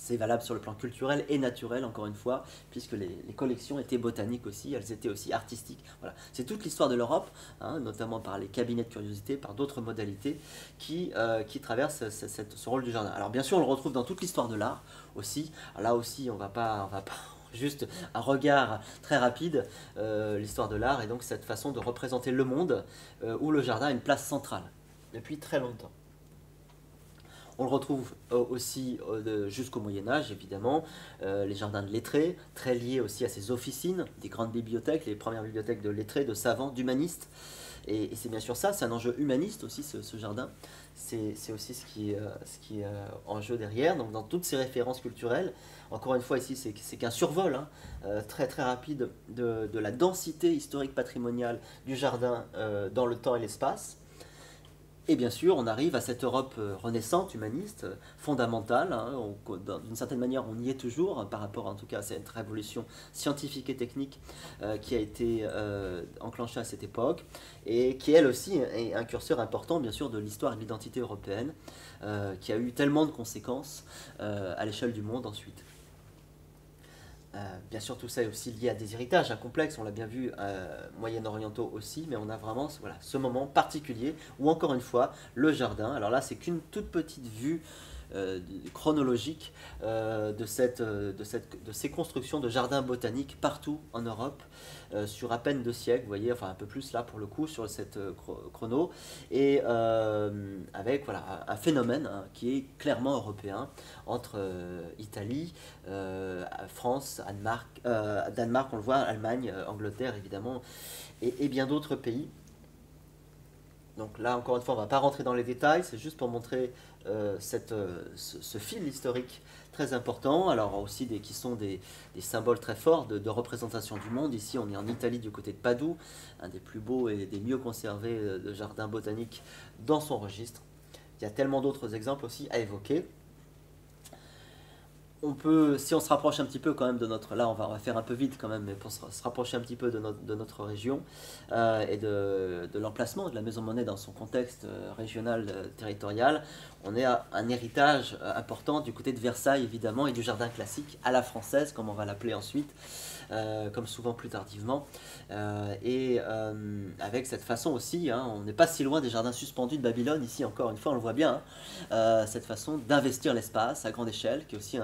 C'est valable sur le plan culturel et naturel, encore une fois, puisque les collections étaient botaniques aussi, elles étaient aussi artistiques. Voilà. C'est toute l'histoire de l'Europe, hein, notamment par les cabinets de curiosité, par d'autres modalités, qui traversent ce rôle du jardin. Alors bien sûr, on le retrouve dans toute l'histoire de l'art aussi. Là aussi, on va pas juste un regard très rapide, l'histoire de l'art, et donc cette façon de représenter le monde, où le jardin a une place centrale, depuis très longtemps. On le retrouve aussi jusqu'au Moyen-Âge, évidemment, les jardins de lettrés, très liés aussi à ces officines, des grandes bibliothèques, les premières bibliothèques de lettrés, de savants, d'humanistes. Et c'est bien sûr ça, c'est un enjeu humaniste aussi, ce jardin. C'est aussi ce qui est en jeu derrière. Donc dans toutes ces références culturelles, encore une fois ici, c'est qu'un survol très très rapide de la densité historique patrimoniale du jardin dans le temps et l'espace. Et bien sûr, on arrive à cette Europe renaissante, humaniste, fondamentale. Hein, d'une certaine manière, on y est toujours, hein, par rapport en tout cas à cette révolution scientifique et technique qui a été enclenchée à cette époque, et qui elle aussi est un curseur important, bien sûr, de l'histoire et de l'identité européenne, qui a eu tellement de conséquences à l'échelle du monde ensuite. Bien sûr, tout ça est aussi lié à des héritages complexes, on l'a bien vu, moyen-orientaux aussi, mais on a vraiment voilà, ce moment particulier où, encore une fois, le jardin, alors là, c'est qu'une toute petite vue chronologique de ces constructions de jardins botaniques partout en Europe, sur à peine 2 siècles, vous voyez, enfin un peu plus là pour le coup sur cette chrono, et avec voilà, un phénomène hein, qui est clairement européen, entre Italie, France, Danemark, on le voit, Allemagne, Angleterre évidemment, et bien d'autres pays. Donc là, encore une fois, on ne va pas rentrer dans les détails, c'est juste pour montrer ce fil historique très important. Alors aussi qui sont des symboles très forts de représentation du monde. Ici, on est en Italie du côté de Padoue, un des plus beaux et des mieux conservés de jardins botaniques dans son registre. Il y a tellement d'autres exemples aussi à évoquer. On peut, si on se rapproche un petit peu quand même de notre, là on va faire un peu vite quand même, mais pour se rapprocher un petit peu de notre région et de l'emplacement de la Maison Monet dans son contexte régional, territorial, on est à un héritage important du côté de Versailles évidemment et du jardin classique à la française, comme on va l'appeler ensuite, comme souvent plus tardivement, et avec cette façon aussi, hein, on n'est pas si loin des jardins suspendus de Babylone ici encore une fois, on le voit bien, hein, cette façon d'investir l'espace à grande échelle, qui est aussi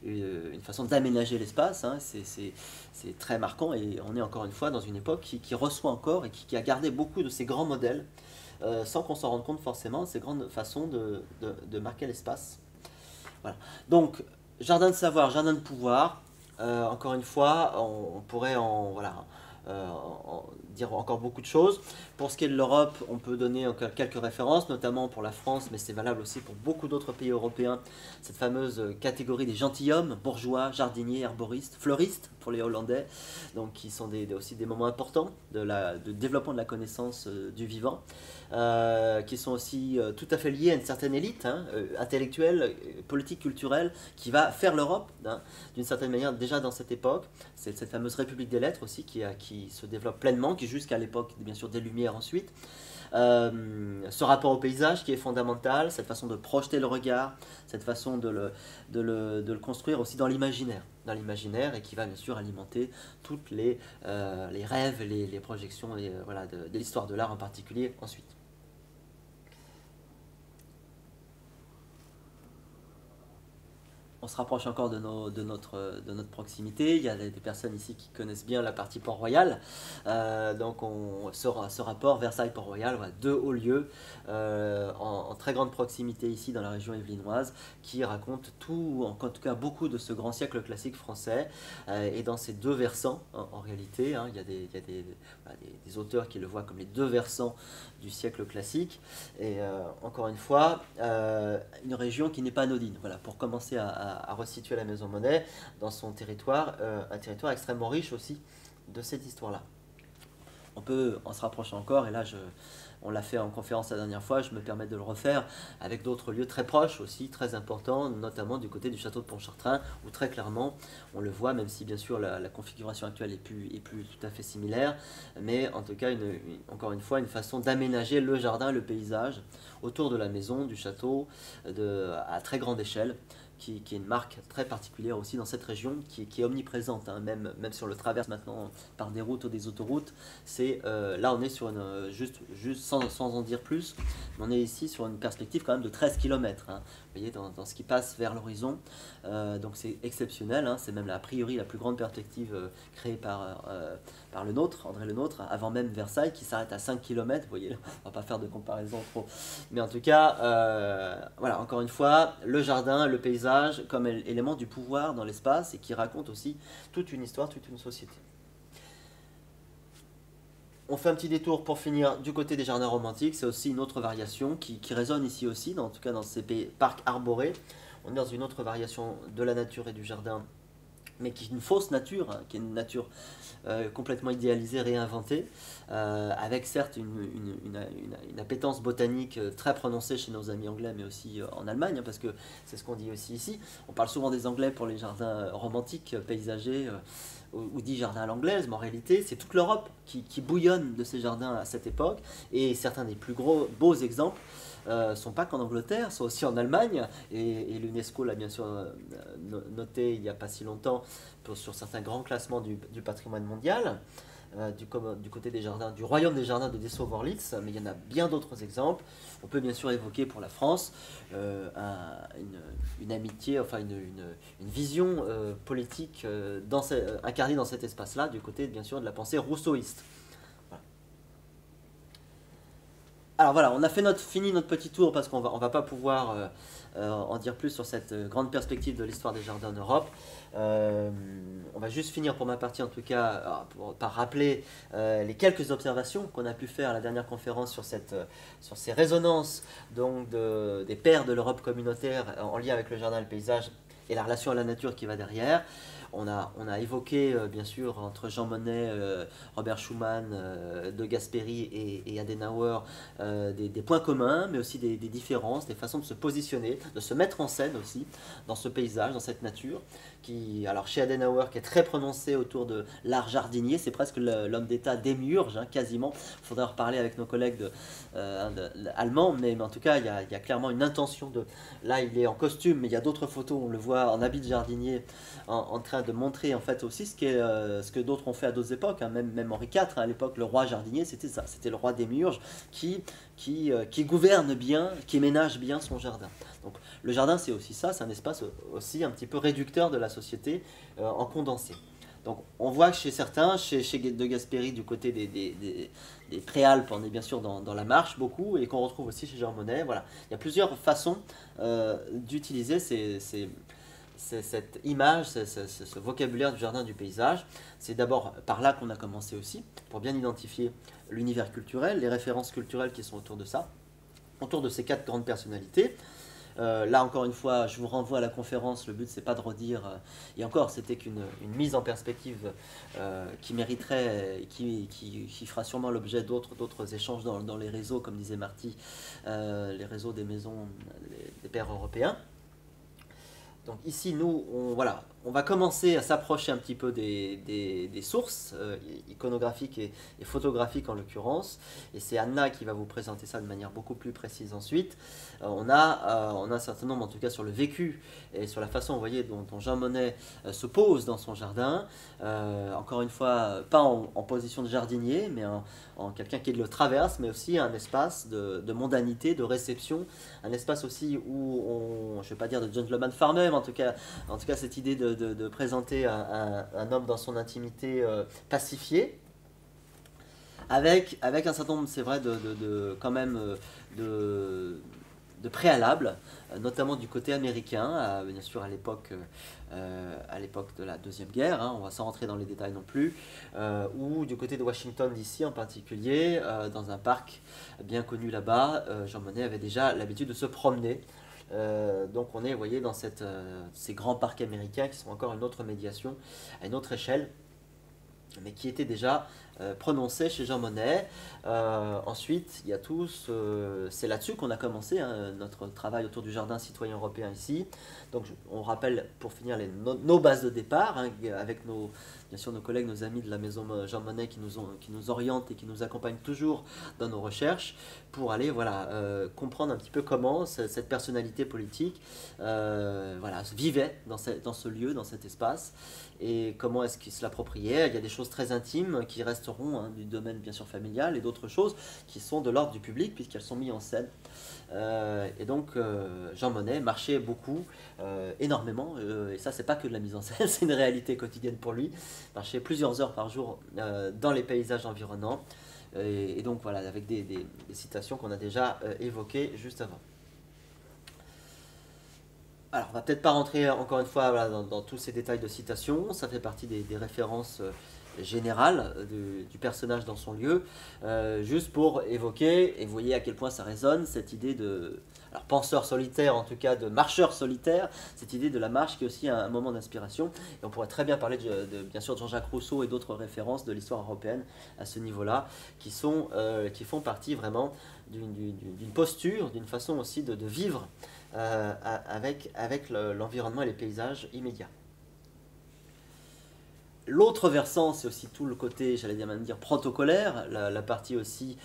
une façon d'aménager l'espace, hein, c'est très marquant et on est encore une fois dans une époque qui reçoit encore et qui a gardé beaucoup de ces grands modèles sans qu'on s'en rende compte forcément, ces grandes façons de marquer l'espace. Voilà. Donc, jardin de savoir, jardin de pouvoir, encore une fois, on pourrait dire encore beaucoup de choses. Pour ce qui est de l'Europe, on peut donner quelques références, notamment pour la France, mais c'est valable aussi pour beaucoup d'autres pays européens, cette fameuse catégorie des gentilshommes, bourgeois, jardiniers, herboristes, fleuristes pour les Hollandais, donc qui sont aussi des moments importants de développement de la connaissance du vivant, qui sont aussi tout à fait liés à une certaine élite hein, intellectuelle, politique, culturelle, qui va faire l'Europe hein, d'une certaine manière déjà dans cette époque. C'est cette fameuse République des lettres aussi qui se développe pleinement, qui jusqu'à l'époque bien sûr des Lumières ensuite. Ce rapport au paysage qui est fondamental, cette façon de projeter le regard, cette façon de le construire aussi dans l'imaginaire et qui va bien sûr alimenter toutes les rêves, les projections voilà, de l'histoire de l'art en particulier ensuite. On se rapproche encore de notre proximité. Il y a des personnes ici qui connaissent bien la partie Port-Royal. Donc ce rapport Versailles-Port-Royal, voilà, 2 hauts lieux en très grande proximité ici dans la région yvelinoise, qui racontent tout, en tout cas beaucoup de ce grand siècle classique français. Et dans ces 2 versants, en réalité, hein, il y a des auteurs qui le voient comme les 2 versants du siècle classique. Et encore une fois, une région qui n'est pas anodine. Voilà, pour commencer à resituer la Maison Monet dans son territoire, un territoire extrêmement riche aussi de cette histoire-là. On peut en se rapprocher encore, et là on l'a fait en conférence la dernière fois, je me permets de le refaire avec d'autres lieux très proches aussi, très importants, notamment du côté du château de Pontchartrain, où très clairement on le voit, même si bien sûr la configuration actuelle est plus tout à fait similaire, mais en tout cas encore une fois une façon d'aménager le jardin, le paysage autour de la maison, du château, à très grande échelle, qui est une marque très particulière aussi dans cette région, qui est omniprésente, hein, même si on le traverse maintenant par des routes ou des autoroutes. Là, on est sur juste sans en dire plus, on est ici sur une perspective quand même de 13 km, hein, vous voyez, dans ce qui passe vers l'horizon. Donc c'est exceptionnel, hein, c'est même a priori la plus grande perspective créée par le nôtre, André Le Nôtre, avant même Versailles, qui s'arrête à 5 km, vous voyez, on va pas faire de comparaison trop. Mais en tout cas, voilà, encore une fois, le jardin, le paysage, comme élément du pouvoir dans l'espace, et qui raconte aussi toute une histoire, toute une société. On fait un petit détour pour finir du côté des jardins romantiques, c'est aussi une autre variation qui résonne ici aussi, en tout cas dans ces parcs arborés. On est dans une autre variation de la nature et du jardin, mais qui est une fausse nature, hein, qui est une nature complètement idéalisée, réinventée, avec certes une appétence botanique très prononcée chez nos amis anglais, mais aussi en Allemagne, hein, parce que c'est ce qu'on dit aussi ici. On parle souvent des Anglais pour les jardins romantiques, paysagers, ou dit jardin à l'anglaise, mais en réalité, c'est toute l'Europe qui bouillonne de ces jardins à cette époque, et certains des plus beaux exemples sont pas qu'en Angleterre, sont aussi en Allemagne, et l'UNESCO l'a bien sûr noté il n'y a pas si longtemps sur certains grands classements du patrimoine mondial, du côté des jardins, du royaume des jardins de Dessau-Wörlitz, mais il y en a bien d'autres exemples. On peut bien sûr évoquer pour la France une amitié, enfin une vision politique incarnée dans cet espace-là, du côté bien sûr de la pensée rousseauiste. Alors voilà, on a fini notre petit tour parce qu'on va pas pouvoir en dire plus sur cette grande perspective de l'histoire des jardins en Europe. On va juste finir pour ma partie en tout cas par rappeler les quelques observations qu'on a pu faire à la dernière conférence sur ces résonances donc des pères de l'Europe communautaire en lien avec le jardin et le paysage et la relation à la nature qui va derrière. On a évoqué, bien sûr, entre Jean Monnet, Robert Schuman, De Gasperi et Adenauer, des points communs, mais aussi des différences, des façons de se positionner, de se mettre en scène aussi dans ce paysage, dans cette nature. Alors chez Adenauer, qui est très prononcé autour de l'art jardinier, c'est presque l'homme d'État démiurge, hein, quasiment. Il faudra en reparler avec nos collègues allemands, mais en tout cas, il y a clairement une intention de... Là, il est en costume, mais il y a d'autres photos, on le voit en habit de jardinier, en train de montrer en fait aussi ce que d'autres ont fait à d'autres époques, hein. Même Henri IV, hein, à l'époque, le roi jardinier, c'était ça, c'était le roi démiurge qui gouverne bien, qui ménage bien son jardin. Donc le jardin, c'est aussi ça, c'est un espace aussi un petit peu réducteur de la société en condensé. Donc on voit que chez certains, chez De Gasperi du côté des Préalpes, on est bien sûr dans la marche beaucoup, et qu'on retrouve aussi chez Jean Monnet. Voilà. Il y a plusieurs façons d'utiliser cette image, ce vocabulaire du jardin du paysage. C'est d'abord par là qu'on a commencé aussi, pour bien identifier l'univers culturel, les références culturelles qui sont autour de ça, autour de ces 4 grandes personnalités. Là encore une fois, je vous renvoie à la conférence, le but c'est pas de redire, et encore c'était qu'une mise en perspective qui mériterait, qui fera sûrement l'objet d'autres échanges dans les réseaux, comme disait Marty, les réseaux des maisons des pères européens. Donc ici, nous, on va commencer à s'approcher un petit peu des sources iconographiques et photographiques en l'occurrence. Et c'est Anna qui va vous présenter ça de manière beaucoup plus précise ensuite. On a un certain nombre, en tout cas sur le vécu et sur la façon, vous voyez, dont Jean Monnet se pose dans son jardin. Encore une fois, pas en position de jardinier, mais en quelqu'un qui le traverse, mais aussi un espace de mondanité, de réception. Un espace aussi où je ne vais pas dire de gentleman farmer, mais en tout cas cette idée de présenter un homme dans son intimité pacifiée, avec un certain nombre, c'est vrai, quand même de préalables, notamment du côté américain, bien sûr à l'époque de la Deuxième Guerre, hein, on va sans rentrer dans les détails non plus, ou du côté de Washington DC en particulier, dans un parc bien connu là-bas. Jean Monnet avait déjà l'habitude de se promener. Donc on est, vous voyez, dans ces grands parcs américains qui sont encore une autre médiation, à une autre échelle. mais qui était déjà prononcé chez Jean Monnet. Ensuite, il y a c'est là-dessus qu'on a commencé notre travail autour du jardin citoyen européen ici. Donc on rappelle pour finir nos bases de départ, avec bien sûr nos collègues, nos amis de la maison Jean Monnet qui nous orientent et qui nous accompagnent toujours dans nos recherches pour aller comprendre un petit peu comment cette personnalité politique vivait dans ce lieu, dans cet espace, et comment est-ce qu'il se l'appropriait. Il y a des choses très intimes qui resteront du domaine bien sûr familial, et d'autres choses qui sont de l'ordre du public puisqu'elles sont mises en scène. Et donc Jean Monnet marchait beaucoup, énormément, et ça c'est pas que de la mise en scène, c'est une réalité quotidienne pour lui. Marchait plusieurs heures par jour dans les paysages environnants, et donc voilà, avec des citations qu'on a déjà évoquées juste avant. Alors, on va peut-être pas rentrer encore une fois dans tous ces détails de citation, ça fait partie des références générales du personnage dans son lieu, juste pour évoquer, et vous voyez à quel point ça résonne, cette idée alors penseur solitaire, en tout cas de marcheur solitaire, cette idée de la marche qui est aussi un moment d'inspiration, et on pourrait très bien parler bien sûr de Jean-Jacques Rousseau et d'autres références de l'histoire européenne à ce niveau-là, qui font partie vraiment d'une posture, d'une façon aussi de vivre avec l'environnement et les paysages immédiats. L'autre versant, c'est aussi tout le côté, j'allais même dire protocolaire, la partie aussi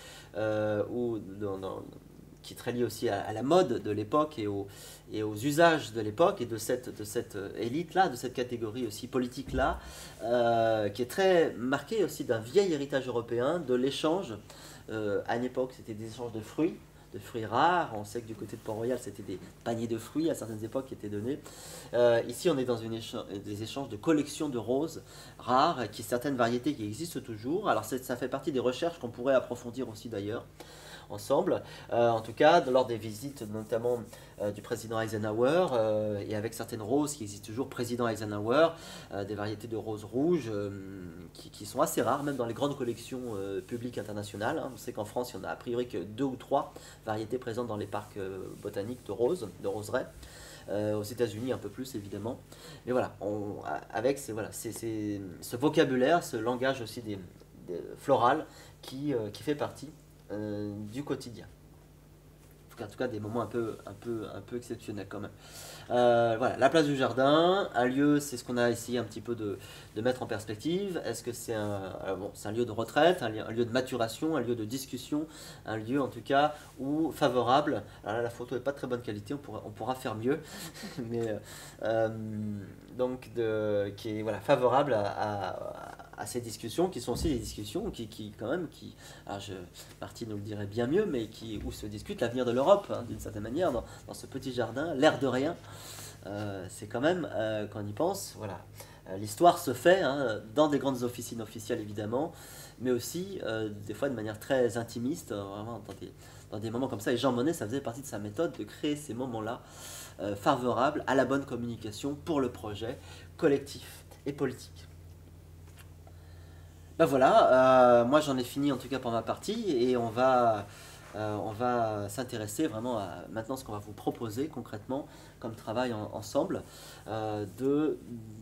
qui est très liée aussi à la mode de l'époque et aux usages de l'époque, et de cette élite-là, de cette catégorie aussi politique-là, qui est très marquée aussi d'un vieil héritage européen, de l'échange. À une époque, c'était des échanges de fruits rares. On sait que du côté de Port-Royal, c'était des paniers de fruits à certaines époques qui étaient donnés. Ici, on est dans des échanges de collections de roses rares, certaines variétés qui existent toujours. Alors ça fait partie des recherches qu'on pourrait approfondir aussi d'ailleurs ensemble. En tout cas, lors des visites notamment du président Eisenhower, et avec certaines roses qui existent toujours, président Eisenhower, des variétés de roses rouges qui sont assez rares, même dans les grandes collections publiques internationales. On sait qu'en France, il y en a a priori que 2 ou 3 variétés présentes dans les parcs botaniques de roseraies. Aux États-Unis un peu plus évidemment, mais voilà, avec ce vocabulaire, ce langage aussi floral qui fait partie du quotidien. En tout cas, des moments un peu exceptionnels quand même. Voilà, la place du jardin, un lieu, c'est ce qu'on a essayé un petit peu de mettre en perspective. Est-ce que c'est c'est un lieu de retraite, un lieu de maturation, un lieu de discussion, un lieu en tout cas où favorable. Alors là, la photo n'est pas de très bonne qualité, on pourra faire mieux, mais donc qui est favorable à ces discussions, qui sont aussi des discussions qui Marty nous le dirait bien mieux, mais où se discute l'avenir de l'Europe, d'une certaine manière, dans ce petit jardin, l'air de rien. C'est quand même, quand on y pense, l'histoire se fait dans des grandes officines officielles évidemment, mais aussi des fois de manière très intimiste, vraiment dans des moments comme ça. Et Jean Monnet, ça faisait partie de sa méthode de créer ces moments-là favorables à la bonne communication pour le projet collectif et politique. Ben voilà, moi j'en ai fini en tout cas pour ma partie, et on va s'intéresser vraiment à maintenant ce qu'on va vous proposer concrètement comme travail ensemble,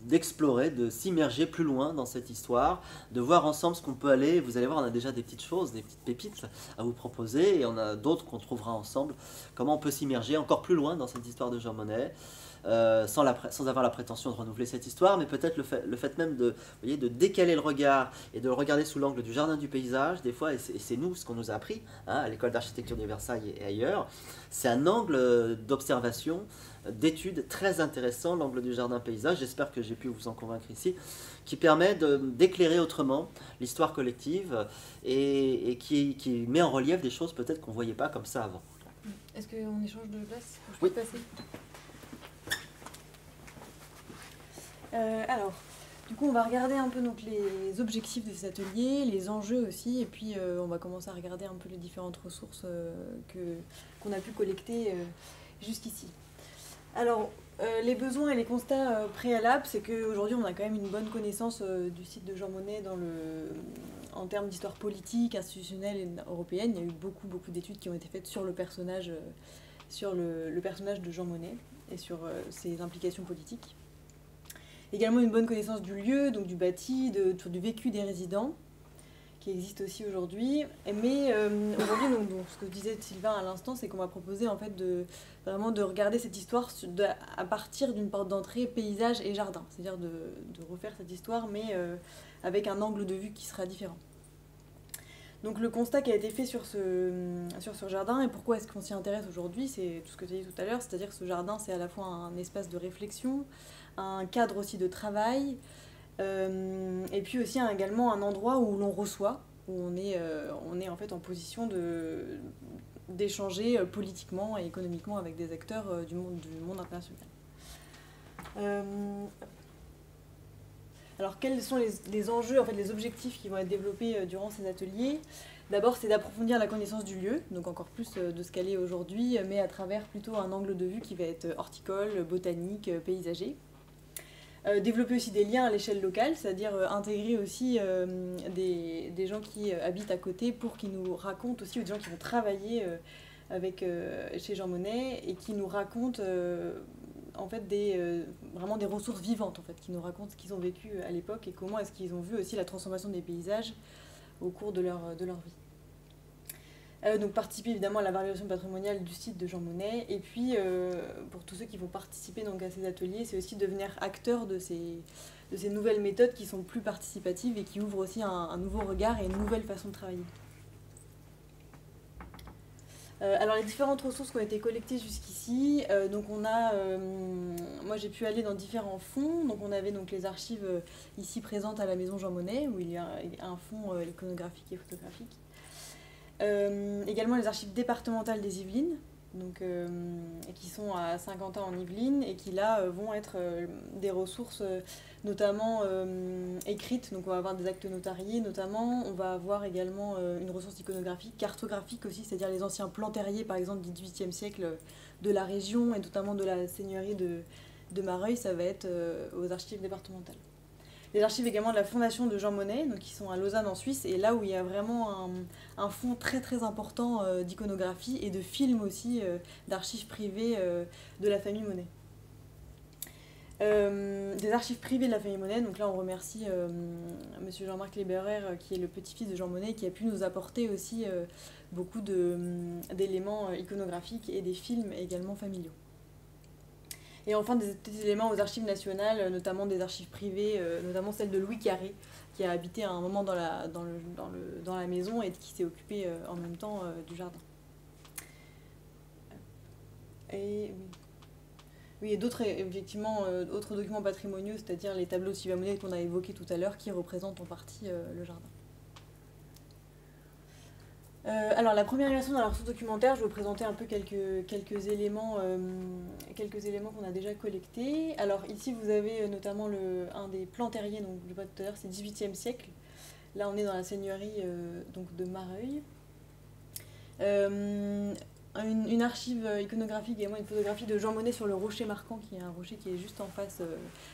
d'explorer, de s'immerger plus loin dans cette histoire, de voir ensemble ce qu'on peut aller. Vous allez voir, on a déjà des petites choses, des petites pépites à vous proposer, et on a d'autres qu'on trouvera ensemble, comment on peut s'immerger encore plus loin dans cette histoire de Jean Monnet. Sans avoir la prétention de renouveler cette histoire, mais peut-être le fait même de décaler le regard et de le regarder sous l'angle du jardin du paysage, des fois, et c'est nous ce qu'on nous a appris à l'école d'architecture de Versailles et ailleurs, c'est un angle d'observation, d'étude très intéressant, l'angle du jardin paysage, j'espère que j'ai pu vous en convaincre ici, qui permet d'éclairer autrement l'histoire collective et qui met en relief des choses peut-être qu'on ne voyait pas comme ça avant. Est-ce qu'on échange de place? Oui. Passer. Alors, du coup, on va regarder un peu donc, les objectifs de cet atelier, les enjeux aussi, et puis on va commencer à regarder un peu les différentes ressources qu'on a pu collecter jusqu'ici. Alors, les besoins et les constats préalables, c'est qu'aujourd'hui, on a quand même une bonne connaissance du site de Jean Monnet en termes d'histoire politique, institutionnelle et européenne. Il y a eu beaucoup d'études qui ont été faites sur le personnage, le personnage de Jean Monnet et sur ses implications politiques. Également une bonne connaissance du lieu, donc du bâti, du vécu des résidents, qui existe aussi aujourd'hui. Mais aujourd'hui, donc, ce que disait Sylvain à l'instant, c'est qu'on va proposer en fait vraiment de regarder cette histoire à partir d'une porte d'entrée paysage et jardin. C'est-à-dire de refaire cette histoire, mais avec un angle de vue qui sera différent. Donc le constat qui a été fait sur ce jardin, et pourquoi est-ce qu'on s'y intéresse aujourd'hui, c'est tout ce que tu as dit tout à l'heure, c'est-à-dire que ce jardin, c'est à la fois un espace de réflexion, un cadre aussi de travail, et puis aussi également un endroit où l'on reçoit, où on est en fait en position d'échanger politiquement et économiquement avec des acteurs du monde international. Alors quels sont les enjeux, en fait les objectifs qui vont être développés durant ces ateliers? D'abord, c'est d'approfondir la connaissance du lieu, donc encore plus de ce qu'elle est aujourd'hui, mais à travers plutôt un angle de vue qui va être horticole, botanique, paysager. Développer aussi des liens à l'échelle locale, c'est-à-dire intégrer aussi des gens qui habitent à côté pour qu'ils nous racontent aussi, ou des gens qui vont travailler chez Jean Monnet et qui nous racontent en fait vraiment des ressources vivantes, en fait, qui nous racontent ce qu'ils ont vécu à l'époque et comment est-ce qu'ils ont vu aussi la transformation des paysages au cours de leur vie. Donc participer évidemment à la valorisation patrimoniale du site de Jean Monnet, et puis pour tous ceux qui vont participer donc, à ces ateliers, c'est aussi devenir acteur de ces nouvelles méthodes qui sont plus participatives et qui ouvrent aussi un nouveau regard et une nouvelle façon de travailler. Alors les différentes ressources qui ont été collectées jusqu'ici, donc on a, moi j'ai pu aller dans différents fonds, donc on avait donc les archives ici présentes à la maison Jean Monnet, où il y a un fonds iconographique et photographique. Également les archives départementales des Yvelines, donc, qui sont à Saint-Quentin en Yvelines et qui là vont être des ressources notamment écrites, donc on va avoir des actes notariés notamment, on va avoir également une ressource iconographique, cartographique aussi, c'est-à-dire les anciens plans terriers par exemple du XVIIIe siècle de la région et notamment de la seigneurie de Mareuil, ça va être aux archives départementales. Les archives également de la fondation de Jean Monnet, donc qui sont à Lausanne en Suisse, et là où il y a vraiment un fonds très très important d'iconographie et de films aussi, d'archives privées de la famille Monnet. Des archives privées de la famille Monnet, donc là on remercie monsieur Jean-Marc Léberer, qui est le petit-fils de Jean Monnet, qui a pu nous apporter aussi beaucoup d'éléments iconographiques et des films également familiaux. Et enfin des éléments aux archives nationales, notamment des archives privées, notamment celle de Louis Carré, qui a habité à un moment dans la maison et qui s'est occupé en même temps du jardin. Et oui, et d'autres effectivement autres documents patrimoniaux, c'est-à-dire les tableaux de Sylvain Monnet qu'on a évoqués tout à l'heure, qui représentent en partie le jardin. Alors la première version dans la ressource documentaire, je vais vous présenter un peu quelques éléments qu'on a déjà collectés. Alors ici vous avez notamment un des plans terriers, donc je le vois tout à l'heure, c'est 18e siècle. Là on est dans la seigneurie donc de Mareuil. Une archive iconographique et également une photographie de Jean Monnet sur le rocher marquant, qui est un rocher qui est juste en face,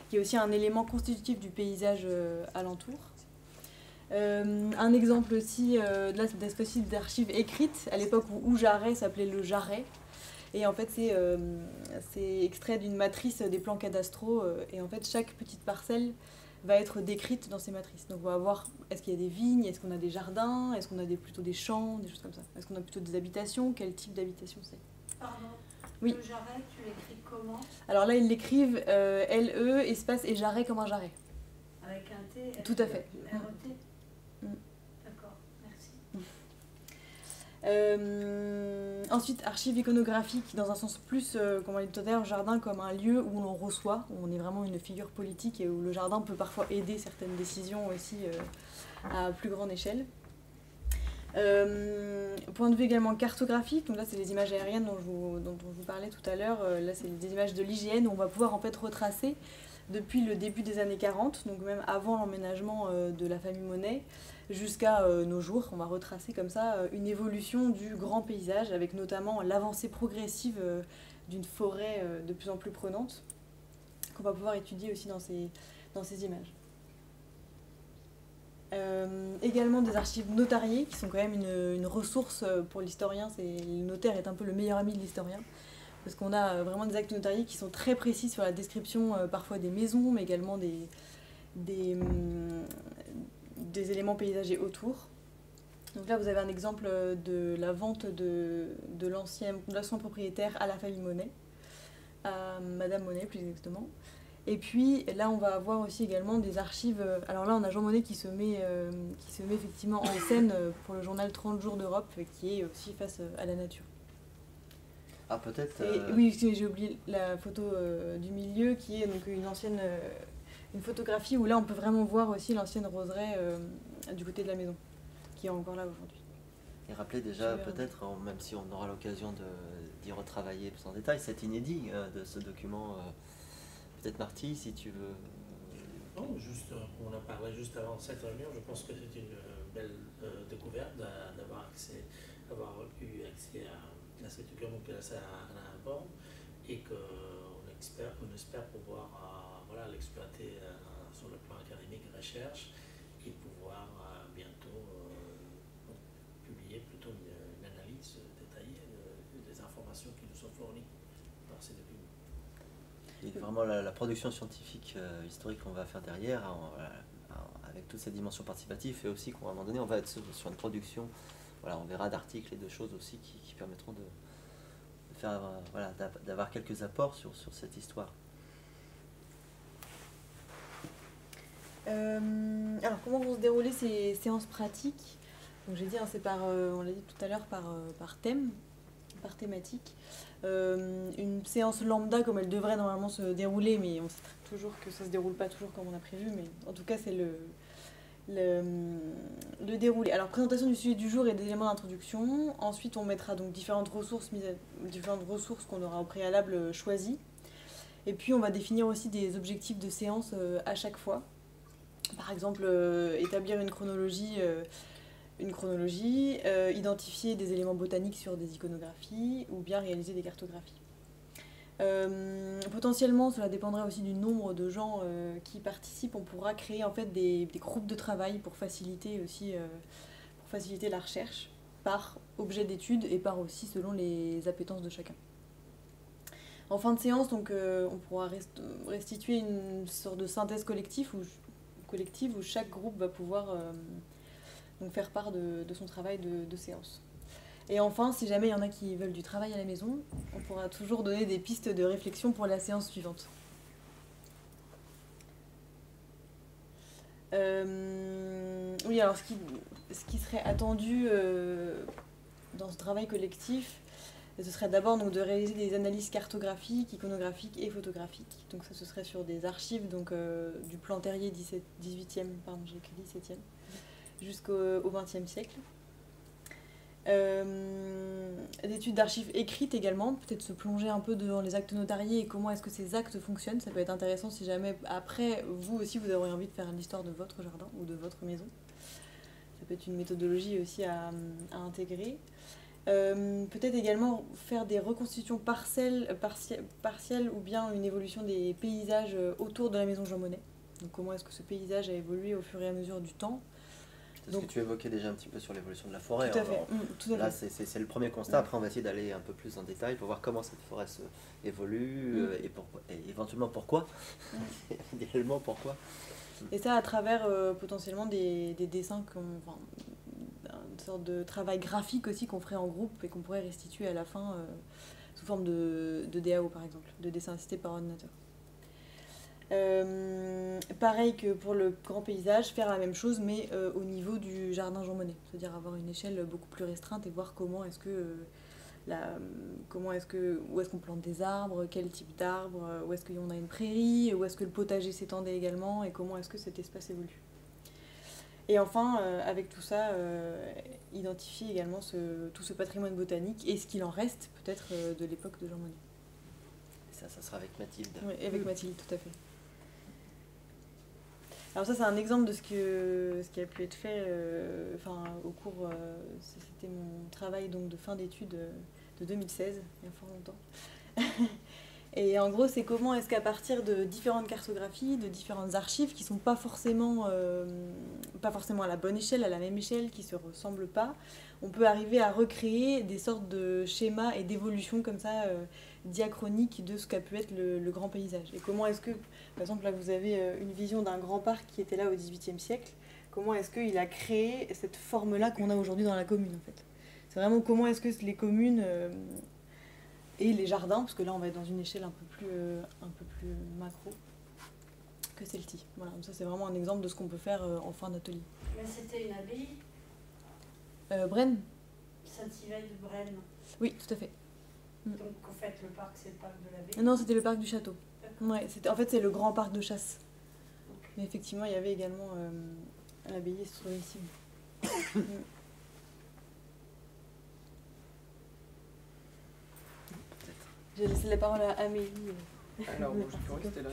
qui est aussi un élément constitutif du paysage alentour. Un exemple aussi d'archives écrites à l'époque où Jarret s'appelait le Jarret, et en fait c'est extrait d'une matrice des plans cadastraux, et en fait chaque petite parcelle va être décrite dans ces matrices. Donc on va voir, est-ce qu'il y a des vignes, est-ce qu'on a des jardins, est-ce qu'on a plutôt des champs, des choses comme ça, est-ce qu'on a plutôt des habitations, quel type d'habitation c'est. Pardon, oui. Le Jarret, tu l'écris comment? Alors là ils l'écrivent LE espace et Jarret comme un jarret. Avec un T? Tout à fait. RET? D'accord, merci. Ensuite, archives iconographiques dans un sens plus, comme on l'a dit tout à l'heure, jardin comme un lieu où l'on reçoit, où on est vraiment une figure politique et où le jardin peut parfois aider certaines décisions aussi à plus grande échelle. Point de vue également cartographique, donc là c'est les images aériennes dont je vous parlais tout à l'heure, là c'est des images de l'IGN où on va pouvoir en fait retracer depuis le début des années 40, donc même avant l'emménagement de la famille Monnet, jusqu'à nos jours. On va retracer comme ça une évolution du grand paysage, avec notamment l'avancée progressive d'une forêt de plus en plus prenante, qu'on va pouvoir étudier aussi dans ces images. Également des archives notariées, qui sont quand même une ressource pour l'historien. Le notaire est un peu le meilleur ami de l'historien, parce qu'on a vraiment des actes notariés qui sont très précis sur la description parfois des maisons, mais également des éléments paysagers autour. Donc là, vous avez un exemple de la vente de l'ancien propriétaire à la famille Monet, à Madame Monet plus exactement. Et puis là, on va avoir aussi également des archives. Alors là, on a Jean Monnet qui se met effectivement en scène pour le journal 30 jours d'Europe, qui est aussi face à la nature. Ah, peut-être. Oui, j'ai oublié la photo du milieu, qui est donc une photographie où là, on peut vraiment voir aussi l'ancienne roseraie du côté de la maison, qui est encore là aujourd'hui. Et rappeler déjà, peut-être, même si on aura l'occasion d'y retravailler plus en détail, cet inédit de ce document. Peut-être Marty, si tu veux. Non, juste, on a parlé juste avant cette réunion. Je pense que c'est une belle découverte d'avoir eu accès à ces documents que ça aborde et qu'on espère pouvoir l'exploiter sur le plan académique et recherche et pouvoir bientôt publier plutôt une analyse détaillée des informations qui nous sont fournies par ces documents. Et vraiment la production scientifique historique qu'on va faire derrière, avec toutes ces dimensions participatives, et aussi qu'à un moment donné, on va être sur une production, voilà, on verra d'articles et de choses aussi qui permettront de faire, d'avoir quelques apports sur cette histoire. Alors, comment vont se dérouler ces séances pratiques? Donc, j'ai dit, hein, c'est on l'a dit tout à l'heure, par thème, par thématique. Une séance lambda comme elle devrait normalement se dérouler, mais on sait toujours que ça se déroule pas toujours comme on a prévu, mais en tout cas c'est le déroulé. Alors, présentation du sujet du jour et des éléments d'introduction. Ensuite, on mettra donc différentes ressources qu'on aura au préalable choisies. Et puis on va définir aussi des objectifs de séance à chaque fois. Par exemple, établir une chronologie, identifier des éléments botaniques sur des iconographies ou bien réaliser des cartographies. Potentiellement, cela dépendrait aussi du nombre de gens qui participent. On pourra créer en fait des groupes de travail pour faciliter la recherche par objet d'étude et par aussi selon les appétences de chacun. En fin de séance, donc, on pourra restituer une sorte de synthèse collective où chaque groupe va pouvoir donc faire part de son travail de séance. Et enfin, si jamais il y en a qui veulent du travail à la maison, on pourra toujours donner des pistes de réflexion pour la séance suivante. Oui, alors ce qui serait attendu dans ce travail collectif, ce serait d'abord donc, de réaliser des analyses cartographiques, iconographiques et photographiques. Donc ça, ce serait sur des archives donc, du plan Terrier 18e, pardon, j'ai écrit 17e, jusqu'au XXe siècle. D'études d'archives écrites également, peut-être se plonger un peu dans les actes notariés et comment est-ce que ces actes fonctionnent. Ça peut être intéressant si jamais après, vous aussi, vous aurez envie de faire l'histoire de votre jardin ou de votre maison. Ça peut être une méthodologie aussi à intégrer. Peut-être également faire des reconstitutions partielles ou bien une évolution des paysages autour de la maison Jean Monnet. Donc comment est-ce que ce paysage a évolué au fur et à mesure du temps. C'est ce que tu évoquais déjà un petit peu sur l'évolution de la forêt. Tout à fait. Tout à là, fait. c'est le premier constat. Après, on va essayer d'aller un peu plus en détail pour voir comment cette forêt évolue et éventuellement pourquoi. Idéalement, pourquoi. Et ça à travers potentiellement des dessins, une sorte de travail graphique aussi qu'on ferait en groupe et qu'on pourrait restituer à la fin sous forme de DAO par exemple, de dessin assisté par ordinateur. Pareil que pour le grand paysage, faire la même chose mais au niveau du jardin Jean Monnet, c'est-à-dire avoir une échelle beaucoup plus restreinte et voir comment est-ce que où est-ce qu'on plante des arbres, quel type d'arbres, où est-ce qu'on a une prairie, où est-ce que le potager s'étendait également et comment est-ce que cet espace évolue. Et enfin, avec tout ça, identifier également tout ce patrimoine botanique et ce qu'il en reste peut-être de l'époque de Jean Monnet. Ça sera avec Mathilde. Oui, avec Mathilde, tout à fait. Alors ça, c'est un exemple de ce qui a pu être fait au cours... c'était mon travail donc, de fin d'études de 2016, il y a fort longtemps. Et en gros, c'est comment est-ce qu'à partir de différentes cartographies, de différentes archives qui ne sont pas forcément à la bonne échelle, à la même échelle, qui ne se ressemblent pas, on peut arriver à recréer des sortes de schémas et d'évolutions comme ça, diachroniques de ce qu'a pu être le grand paysage. Et comment est-ce que, par exemple, là vous avez une vision d'un grand parc qui était là au XVIIIe siècle, comment est-ce qu'il a créé cette forme-là qu'on a aujourd'hui dans la commune en fait. C'est vraiment comment est-ce que les communes et les jardins, parce que là on va être dans une échelle un peu plus macro que celle-ci. Voilà, donc ça c'est vraiment un exemple de ce qu'on peut faire en fin d'atelier. Mais c'était une abbaye, Braine ? Saint-Yves de Braine. Oui, tout à fait. Donc en fait le parc c'est le parc de l'abbaye. Non, c'était le parc du château. D'accord. Ouais, en fait c'est le grand parc de chasse. Ok. Mais effectivement, il y avait également l'abbaye qui se trouvait ici. J'ai laissé la parole à Amélie. Alors, bon, je peux rester là.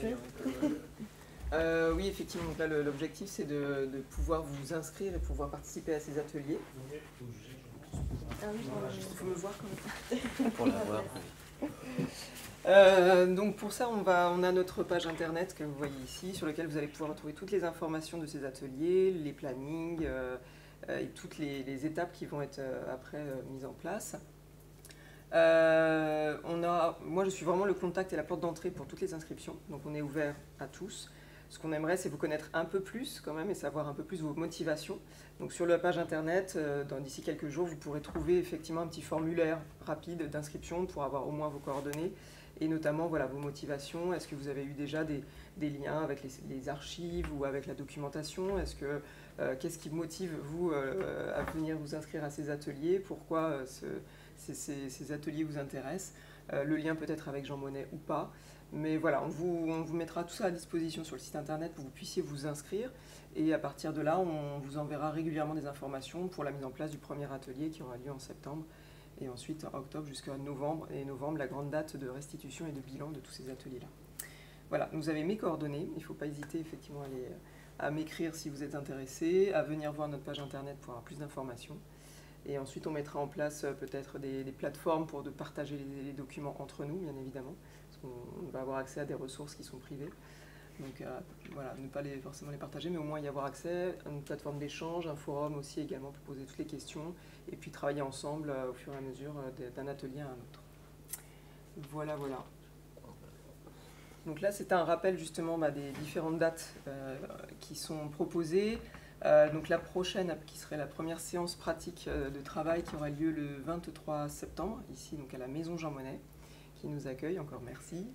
Oui, effectivement, donc là, l'objectif, c'est de pouvoir vous inscrire et pouvoir participer à ces ateliers. Ah oui, Il faut me voir quand même. Pour la voir. Donc pour ça, on a notre page internet que vous voyez ici, sur laquelle vous allez pouvoir retrouver toutes les informations de ces ateliers, les plannings et toutes les étapes qui vont être après mises en place. Moi, je suis vraiment le contact et la porte d'entrée pour toutes les inscriptions, donc on est ouvert à tous. Ce qu'on aimerait, c'est vous connaître un peu plus quand même et savoir un peu plus vos motivations. Donc sur la page internet, d'ici quelques jours, vous pourrez trouver effectivement un petit formulaire rapide d'inscription pour avoir au moins vos coordonnées et notamment voilà, vos motivations. Est-ce que vous avez eu déjà des liens avec les archives ou avec la documentation? Qu'est-ce qui motive vous à venir vous inscrire à ces ateliers? Pourquoi ces ateliers vous intéressent? Le lien peut être avec Jean Monnet ou pas. Mais voilà, on vous mettra tout ça à disposition sur le site internet pour que vous puissiez vous inscrire. Et à partir de là, on vous enverra régulièrement des informations pour la mise en place du premier atelier qui aura lieu en septembre. Et ensuite en octobre jusqu'à novembre. Et novembre, la grande date de restitution et de bilan de tous ces ateliers-là. Voilà, vous avez mes coordonnées. Il ne faut pas hésiter effectivement à m'écrire si vous êtes intéressé, à venir voir notre page internet pour avoir plus d'informations. Et ensuite, on mettra en place peut-être des plateformes pour partager les documents entre nous, bien évidemment. On va avoir accès à des ressources qui sont privées. Donc voilà, ne pas forcément les partager, mais au moins y avoir accès à une plateforme d'échange, un forum aussi également pour poser toutes les questions, et puis travailler ensemble au fur et à mesure d'un atelier à un autre. Voilà, voilà. Donc là, c'est un rappel justement des différentes dates qui sont proposées. Donc la prochaine, qui serait la première séance pratique de travail qui aura lieu le 23 septembre, ici donc à la Maison Jean Monnet, qui nous accueille, encore merci.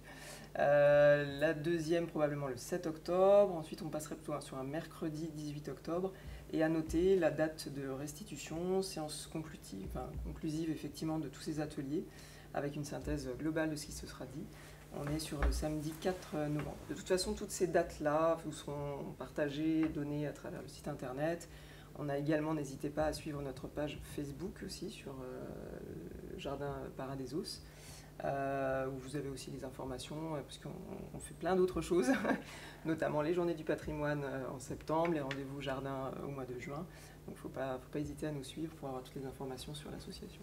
La deuxième probablement le 7 octobre, ensuite on passerait plutôt sur un mercredi 18 octobre, et à noter la date de restitution, séance conclusive effectivement de tous ces ateliers, avec une synthèse globale de ce qui se sera dit. On est sur le samedi 4 novembre. De toute façon, toutes ces dates-là vous seront partagées, données à travers le site internet. On a également, n'hésitez pas à suivre notre page Facebook aussi sur Jardin Paradeisos, où vous avez aussi les informations, puisqu'on fait plein d'autres choses, notamment les journées du patrimoine en septembre, les rendez-vous jardin au mois de juin. Donc il ne faut pas hésiter à nous suivre pour avoir toutes les informations sur l'association.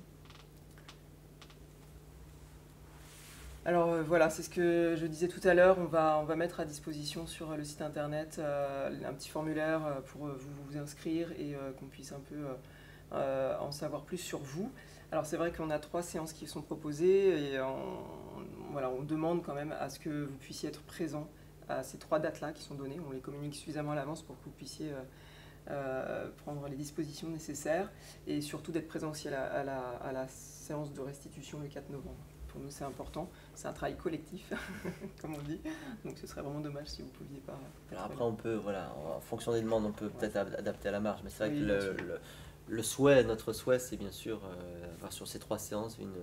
Alors voilà, c'est ce que je disais tout à l'heure, on va mettre à disposition sur le site internet un petit formulaire pour vous inscrire et qu'on puisse un peu en savoir plus sur vous. Alors c'est vrai qu'on a 3 séances qui sont proposées et on demande quand même à ce que vous puissiez être présent à ces 3 dates-là qui sont données. On les communique suffisamment à l'avance pour que vous puissiez prendre les dispositions nécessaires et surtout d'être présent aussi à la séance de restitution le 4 novembre. Pour nous, c'est important. C'est un travail collectif, comme on dit. Donc, ce serait vraiment dommage si vous ne pouviez pas. Alors après, on peut, voilà, en fonction des demandes, on peut peut-être adapter à la marge. Mais c'est vrai Oui, que notre souhait, c'est bien sûr avoir sur ces 3 séances une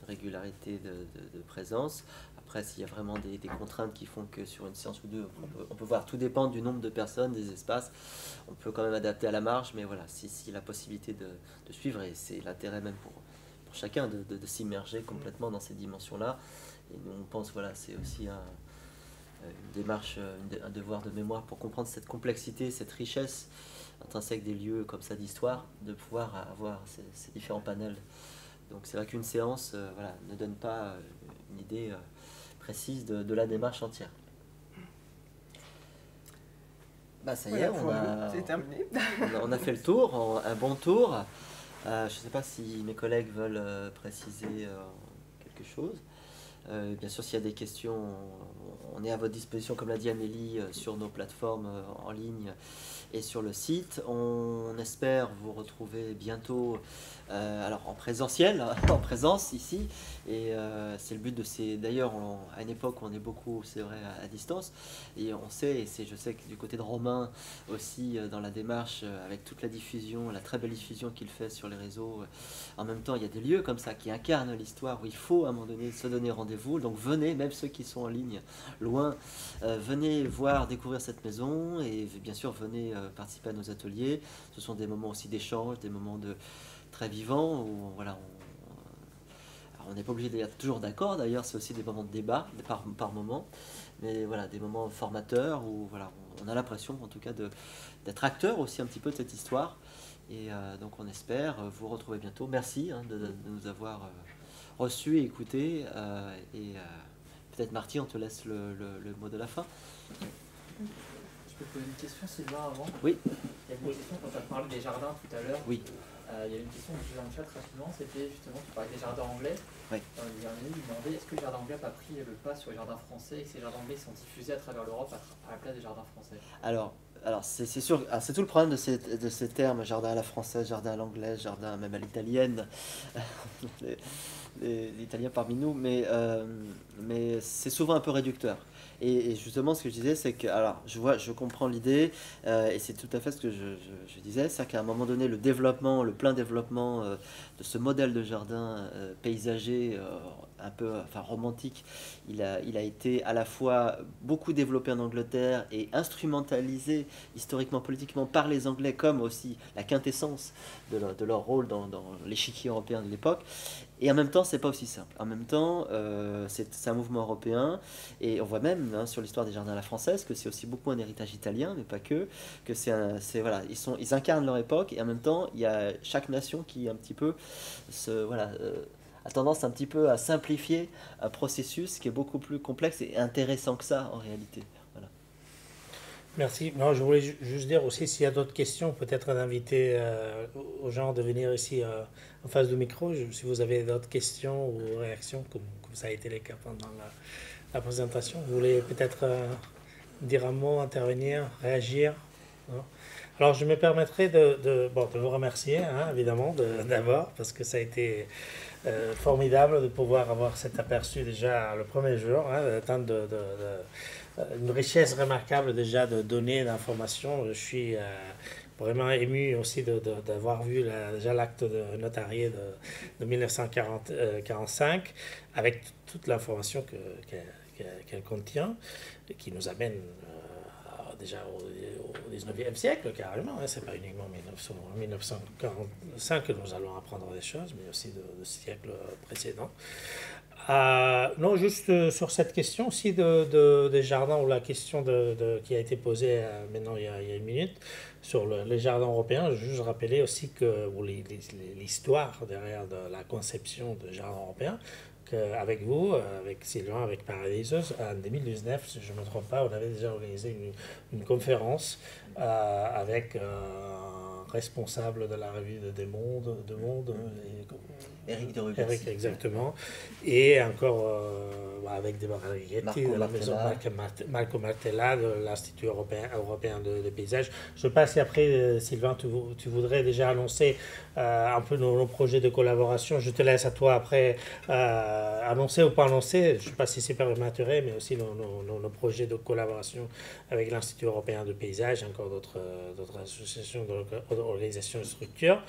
régularité de présence. Après, s'il y a vraiment des contraintes qui font que sur une séance ou deux, on peut voir, tout dépend du nombre de personnes, des espaces. On peut quand même adapter à la marge, mais voilà, si la possibilité de suivre, et c'est l'intérêt même pour chacun de s'immerger complètement dans ces dimensions-là. Et nous, on pense, voilà, c'est aussi une démarche, un devoir de mémoire pour comprendre cette complexité, cette richesse intrinsèque des lieux comme ça d'histoire, de pouvoir avoir ces différents panels. Donc c'est vrai qu'une séance ne donne pas une idée précise de la démarche entière. Bah ça y est, Voilà, c'est terminé. on a fait le tour, un bon tour. Je ne sais pas si mes collègues veulent préciser quelque chose. Bien sûr, s'il y a des questions, on est à votre disposition, comme l'a dit Amélie, sur nos plateformes en ligne et sur le site. On espère vous retrouver bientôt, alors en présentiel, en présence ici. Et c'est le but de ces... D'ailleurs, à une époque, on est beaucoup, c'est vrai, à distance. Et on sait, et je sais que du côté de Romain aussi, dans la démarche, avec toute la diffusion, la très belle diffusion qu'il fait sur les réseaux, en même temps, il y a des lieux comme ça qui incarnent l'histoire où il faut à un moment donné se donner rendez-vous. Donc venez, même ceux qui sont en ligne, loin, venez voir, découvrir cette maison et bien sûr venez participer à nos ateliers. Ce sont des moments aussi d'échange, des moments très vivants où voilà, on n'est pas obligé d'être toujours d'accord. D'ailleurs, c'est aussi des moments de débat par moment, mais voilà, des moments formateurs où voilà, on a l'impression en tout cas d'être acteur aussi un petit peu de cette histoire. Et donc on espère vous retrouver bientôt. Merci de nous avoir reçus et écoutés. Et peut-être Marty, on te laisse le mot de la fin. Je peux poser une question, Sylvain, avant? Oui. Il y a une question quand tu as parlé des jardins tout à l'heure. Oui. Il y a une question que j'ai dans le chat rapidement, c'était justement, tu parlais des jardins anglais. Oui. Dans les derniers, il demandait est-ce que les jardins anglais n'ont pas pris le pas sur les jardins français et que ces jardins anglais sont diffusés à travers l'Europe à la place des jardins français? Alors c'est sûr, c'est tout le problème de ces termes, jardin à la française, jardin à l'anglaise, jardin même à l'italienne, les Italiens parmi nous, mais c'est souvent un peu réducteur. Et justement, ce que je disais, c'est que, alors, je comprends l'idée, et c'est tout à fait ce que je disais, c'est qu'à un moment donné, le plein développement de ce modèle de jardin paysager, un peu, enfin romantique, il a été à la fois beaucoup développé en Angleterre et instrumentalisé historiquement, politiquement par les Anglais, comme aussi la quintessence de leur rôle dans l'échiquier européen de l'époque. Et en même temps, c'est pas aussi simple. En même temps, c'est un mouvement européen, et on voit même sur l'histoire des jardins à la française que c'est aussi beaucoup un héritage italien, mais pas que voilà, ils incarnent leur époque, et en même temps, il y a chaque nation qui un petit peu a tendance un petit peu à simplifier un processus qui est beaucoup plus complexe et intéressant que ça en réalité. Voilà. Merci. Non, je voulais juste dire aussi, s'il y a d'autres questions, peut-être d'inviter aux gens de venir ici en face du micro. Si vous avez d'autres questions ou réactions, comme ça a été le cas pendant la présentation, vous voulez peut-être dire un mot, intervenir, réagir, non? Alors, je me permettrai de vous remercier, évidemment, d'abord, parce que ça a été formidable de pouvoir avoir cet aperçu déjà le premier jour, tant une richesse remarquable déjà de données, d'informations. Je suis vraiment ému aussi d'avoir vu déjà l'acte notarié de 1945 avec toute l'information qu'elle contient et qui nous amène déjà au 19e siècle carrément. C'est pas uniquement 1945 que nous allons apprendre des choses, mais aussi de siècles précédents. Non, juste sur cette question aussi des jardins, ou la question qui a été posée maintenant il y a une minute, sur les jardins européens. Je veux juste rappeler aussi que l'histoire derrière la conception de jardins européens, avec vous, avec Sylvain, avec Paradisos, en 2019, si je ne me trompe pas, on avait déjà organisé une conférence avec un responsable de la revue de Monde, Eric de Rubens. Eric, exactement. Et encore avec des Marghetti de la maison Marco Martella de l'Institut européen de paysage. Je ne sais pas si après, Sylvain, tu voudrais déjà annoncer un peu nos projets de collaboration. Je te laisse à toi après annoncer ou pas annoncer. Je ne sais pas si c'est prématuré, mais aussi nos projets de collaboration avec l'Institut européen de paysage, encore d'autres associations, d'organisations et structures.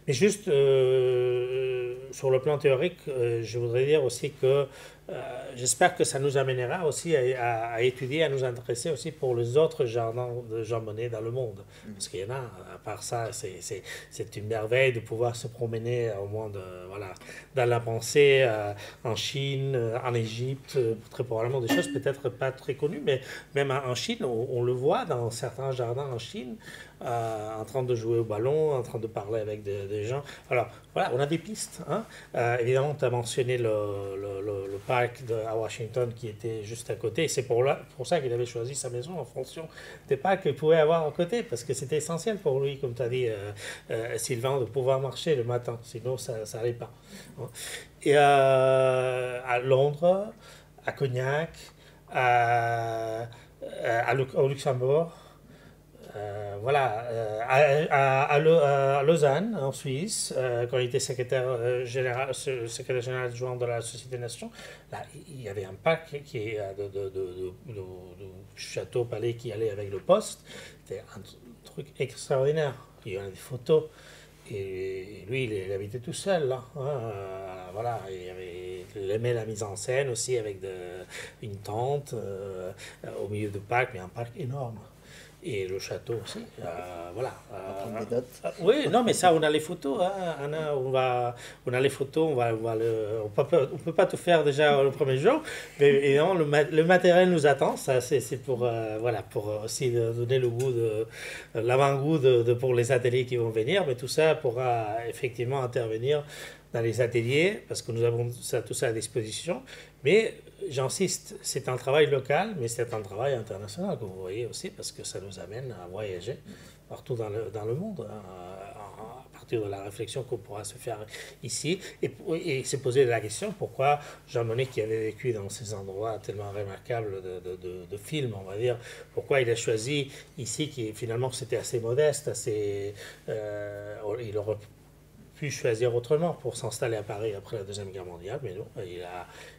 Mais juste sur le plan théorique, je voudrais dire aussi que j'espère que ça nous amènera aussi à étudier, à nous intéresser aussi pour les autres jardins de Jean Monnet dans le monde. Parce qu'il y en a, à part ça, c'est une merveille de pouvoir se promener au moins dans la pensée, en Chine, en Égypte, très probablement des choses peut-être pas très connues, mais même en Chine, on le voit dans certains jardins en Chine, en train de jouer au ballon, en train de parler avec des gens. Alors, voilà, on a des pistes. Hein. Évidemment, tu as mentionné le parc à Washington qui était juste à côté. C'est pour ça qu'il avait choisi sa maison en fonction des parcs qu'il pouvait avoir à côté, parce que c'était essentiel pour lui, comme tu as dit, Sylvain, de pouvoir marcher le matin. Sinon, ça n'allait pas. Hein. Et à Londres, à Cognac, au Luxembourg, voilà, à Lausanne, en Suisse, quand il était secrétaire général adjoint de la Société des Nations, là, il y avait un parc de château, palais qui allait avec le poste. C'était un truc extraordinaire. Il y avait des photos. Et lui, il habitait tout seul, là. Hein. Voilà, il aimait la mise en scène aussi avec une tente au milieu du parc, mais un parc énorme. Et le château aussi, voilà. Prendre des notes. Oui, non, mais ça, on a les photos, hein, Anna, on a les photos, on peut pas tout faire déjà le premier jour, mais évidemment, le matériel nous attend, ça, c'est pour, voilà, pour aussi donner le goût l'avant-goût pour les ateliers qui vont venir, mais tout ça pourra effectivement intervenir dans les ateliers, parce que nous avons tout ça à disposition, mais j'insiste, c'est un travail local, mais c'est un travail international, que vous voyez aussi, parce que ça nous amène à voyager partout dans le monde, hein, à partir de la réflexion qu'on pourra se faire ici, et se poser la question pourquoi Jean Monnet, qui avait vécu dans ces endroits tellement remarquables de films, on va dire, pourquoi il a choisi ici, qui finalement c'était assez modeste, il aurait pu choisir autrement pour s'installer à Paris après la Deuxième Guerre mondiale, mais non,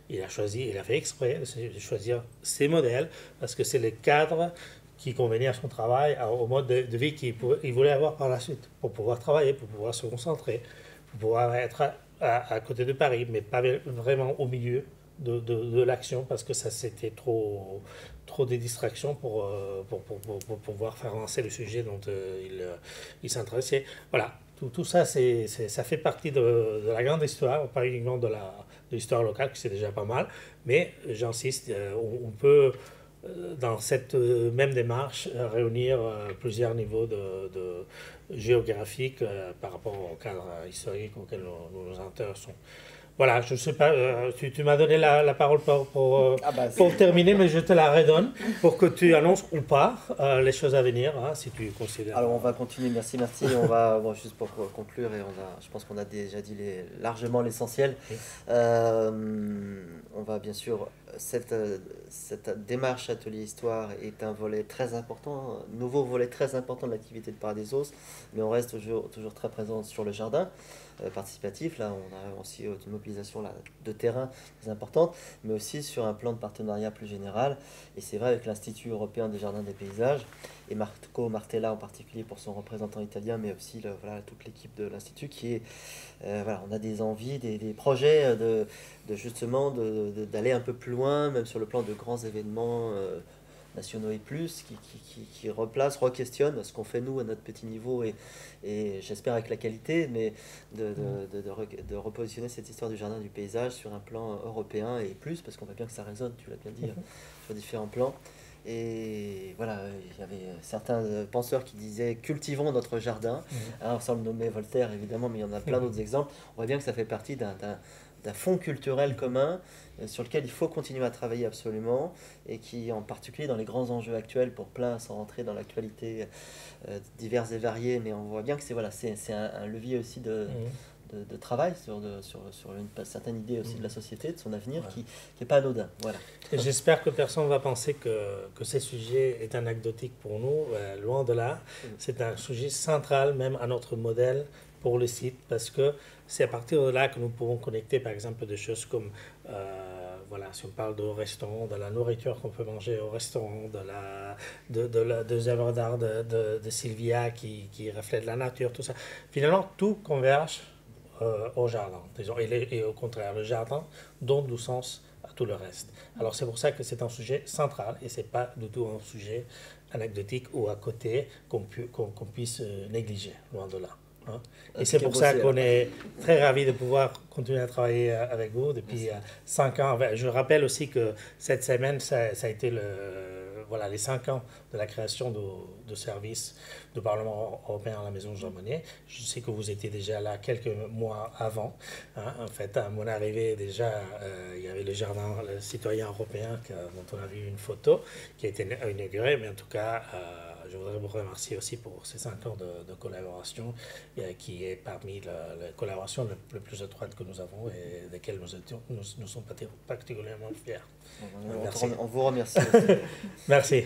il a fait exprès de choisir ces modèles, parce que c'est les cadres qui convenaient à son travail, au mode de vie qu'il voulait avoir par la suite, pour pouvoir travailler, pour pouvoir se concentrer, pour pouvoir être à côté de Paris, mais pas vraiment au milieu de l'action, parce que ça c'était trop des distractions pour pouvoir faire avancer le sujet dont il s'intéressait. Voilà. Tout ça, ça fait partie de la grande histoire, pas uniquement de l'histoire locale, qui c'est déjà pas mal, mais j'insiste, on peut, dans cette même démarche, réunir plusieurs niveaux géographiques par rapport au cadre historique auquel nous nous intéressons. Voilà, je ne sais pas, tu m'as donné la parole pour terminer, mais je te la redonne pour que tu annonces ou pas les choses à venir, hein, si tu considères. Alors on va continuer, merci. On va, juste pour conclure, et je pense qu'on a déjà dit largement l'essentiel. Oui. On va bien sûr, cette démarche Atelier Histoire est un volet très important, un nouveau volet très important de l'activité de Paradeisos, mais on reste toujours très présent sur le jardin participatif. Là, on a aussi une mobilisation de terrain très importante, mais aussi sur un plan de partenariat plus général. Et c'est vrai avec l'Institut européen des jardins des paysages, et Marco Martella en particulier pour son représentant italien, mais aussi toute l'équipe de l'Institut qui est... voilà, on a des envies, des projets justement d'aller un peu plus loin, même sur le plan de grands événements nationaux et plus, qui replace, re-questionne ce qu'on fait nous à notre petit niveau, et j'espère avec la qualité, mais de repositionner cette histoire du jardin du paysage sur un plan européen et plus, parce qu'on voit bien que ça résonne, tu l'as bien dit, sur différents plans. Et voilà, il y avait certains penseurs qui disaient cultivons notre jardin, alors sans le nommer Voltaire évidemment, mais il y en a plein d'autres exemples. On voit bien que ça fait partie d'un fond culturel commun sur lequel il faut continuer à travailler absolument, et qui en particulier dans les grands enjeux actuels, pour plein, sans rentrer dans l'actualité diverses et variées, mais on voit bien que c'est un levier aussi de travail sur une certaine idée aussi de la société, de son avenir, qui n'est pas anodin. Voilà. Et j'espère que personne ne va penser que ce sujet est anecdotique pour nous, loin de là. C'est un sujet central même à notre modèle pour le site, parce que c'est à partir de là que nous pouvons connecter par exemple des choses comme, voilà, si on parle de restaurant, de la nourriture qu'on peut manger au restaurant, des œuvres d'art de Sylvia qui reflètent la nature, tout ça. Finalement, tout converge au jardin, disons, et au contraire, le jardin donne du sens à tout le reste. Alors c'est pour ça que c'est un sujet central, et c'est pas du tout un sujet anecdotique ou à côté qu'on puisse négliger, loin de là. hein. Et c'est pour ça qu'on est très ravis de pouvoir continuer à travailler avec vous depuis 5 ans. Je rappelle aussi que cette semaine, ça a été les 5 ans de la création de services du Parlement européen à la Maison Jean Monnet. Je sais que vous étiez déjà là quelques mois avant, hein. En fait, à mon arrivée, déjà, il y avait le jardin le citoyen européen dont on a vu une photo qui a été inauguré. Mais en tout cas, je voudrais vous remercier aussi pour ces 5 ans de collaboration qui est parmi la collaboration la plus étroite que nous avons et desquelles nous sommes particulièrement fiers. On vous remercie. Merci.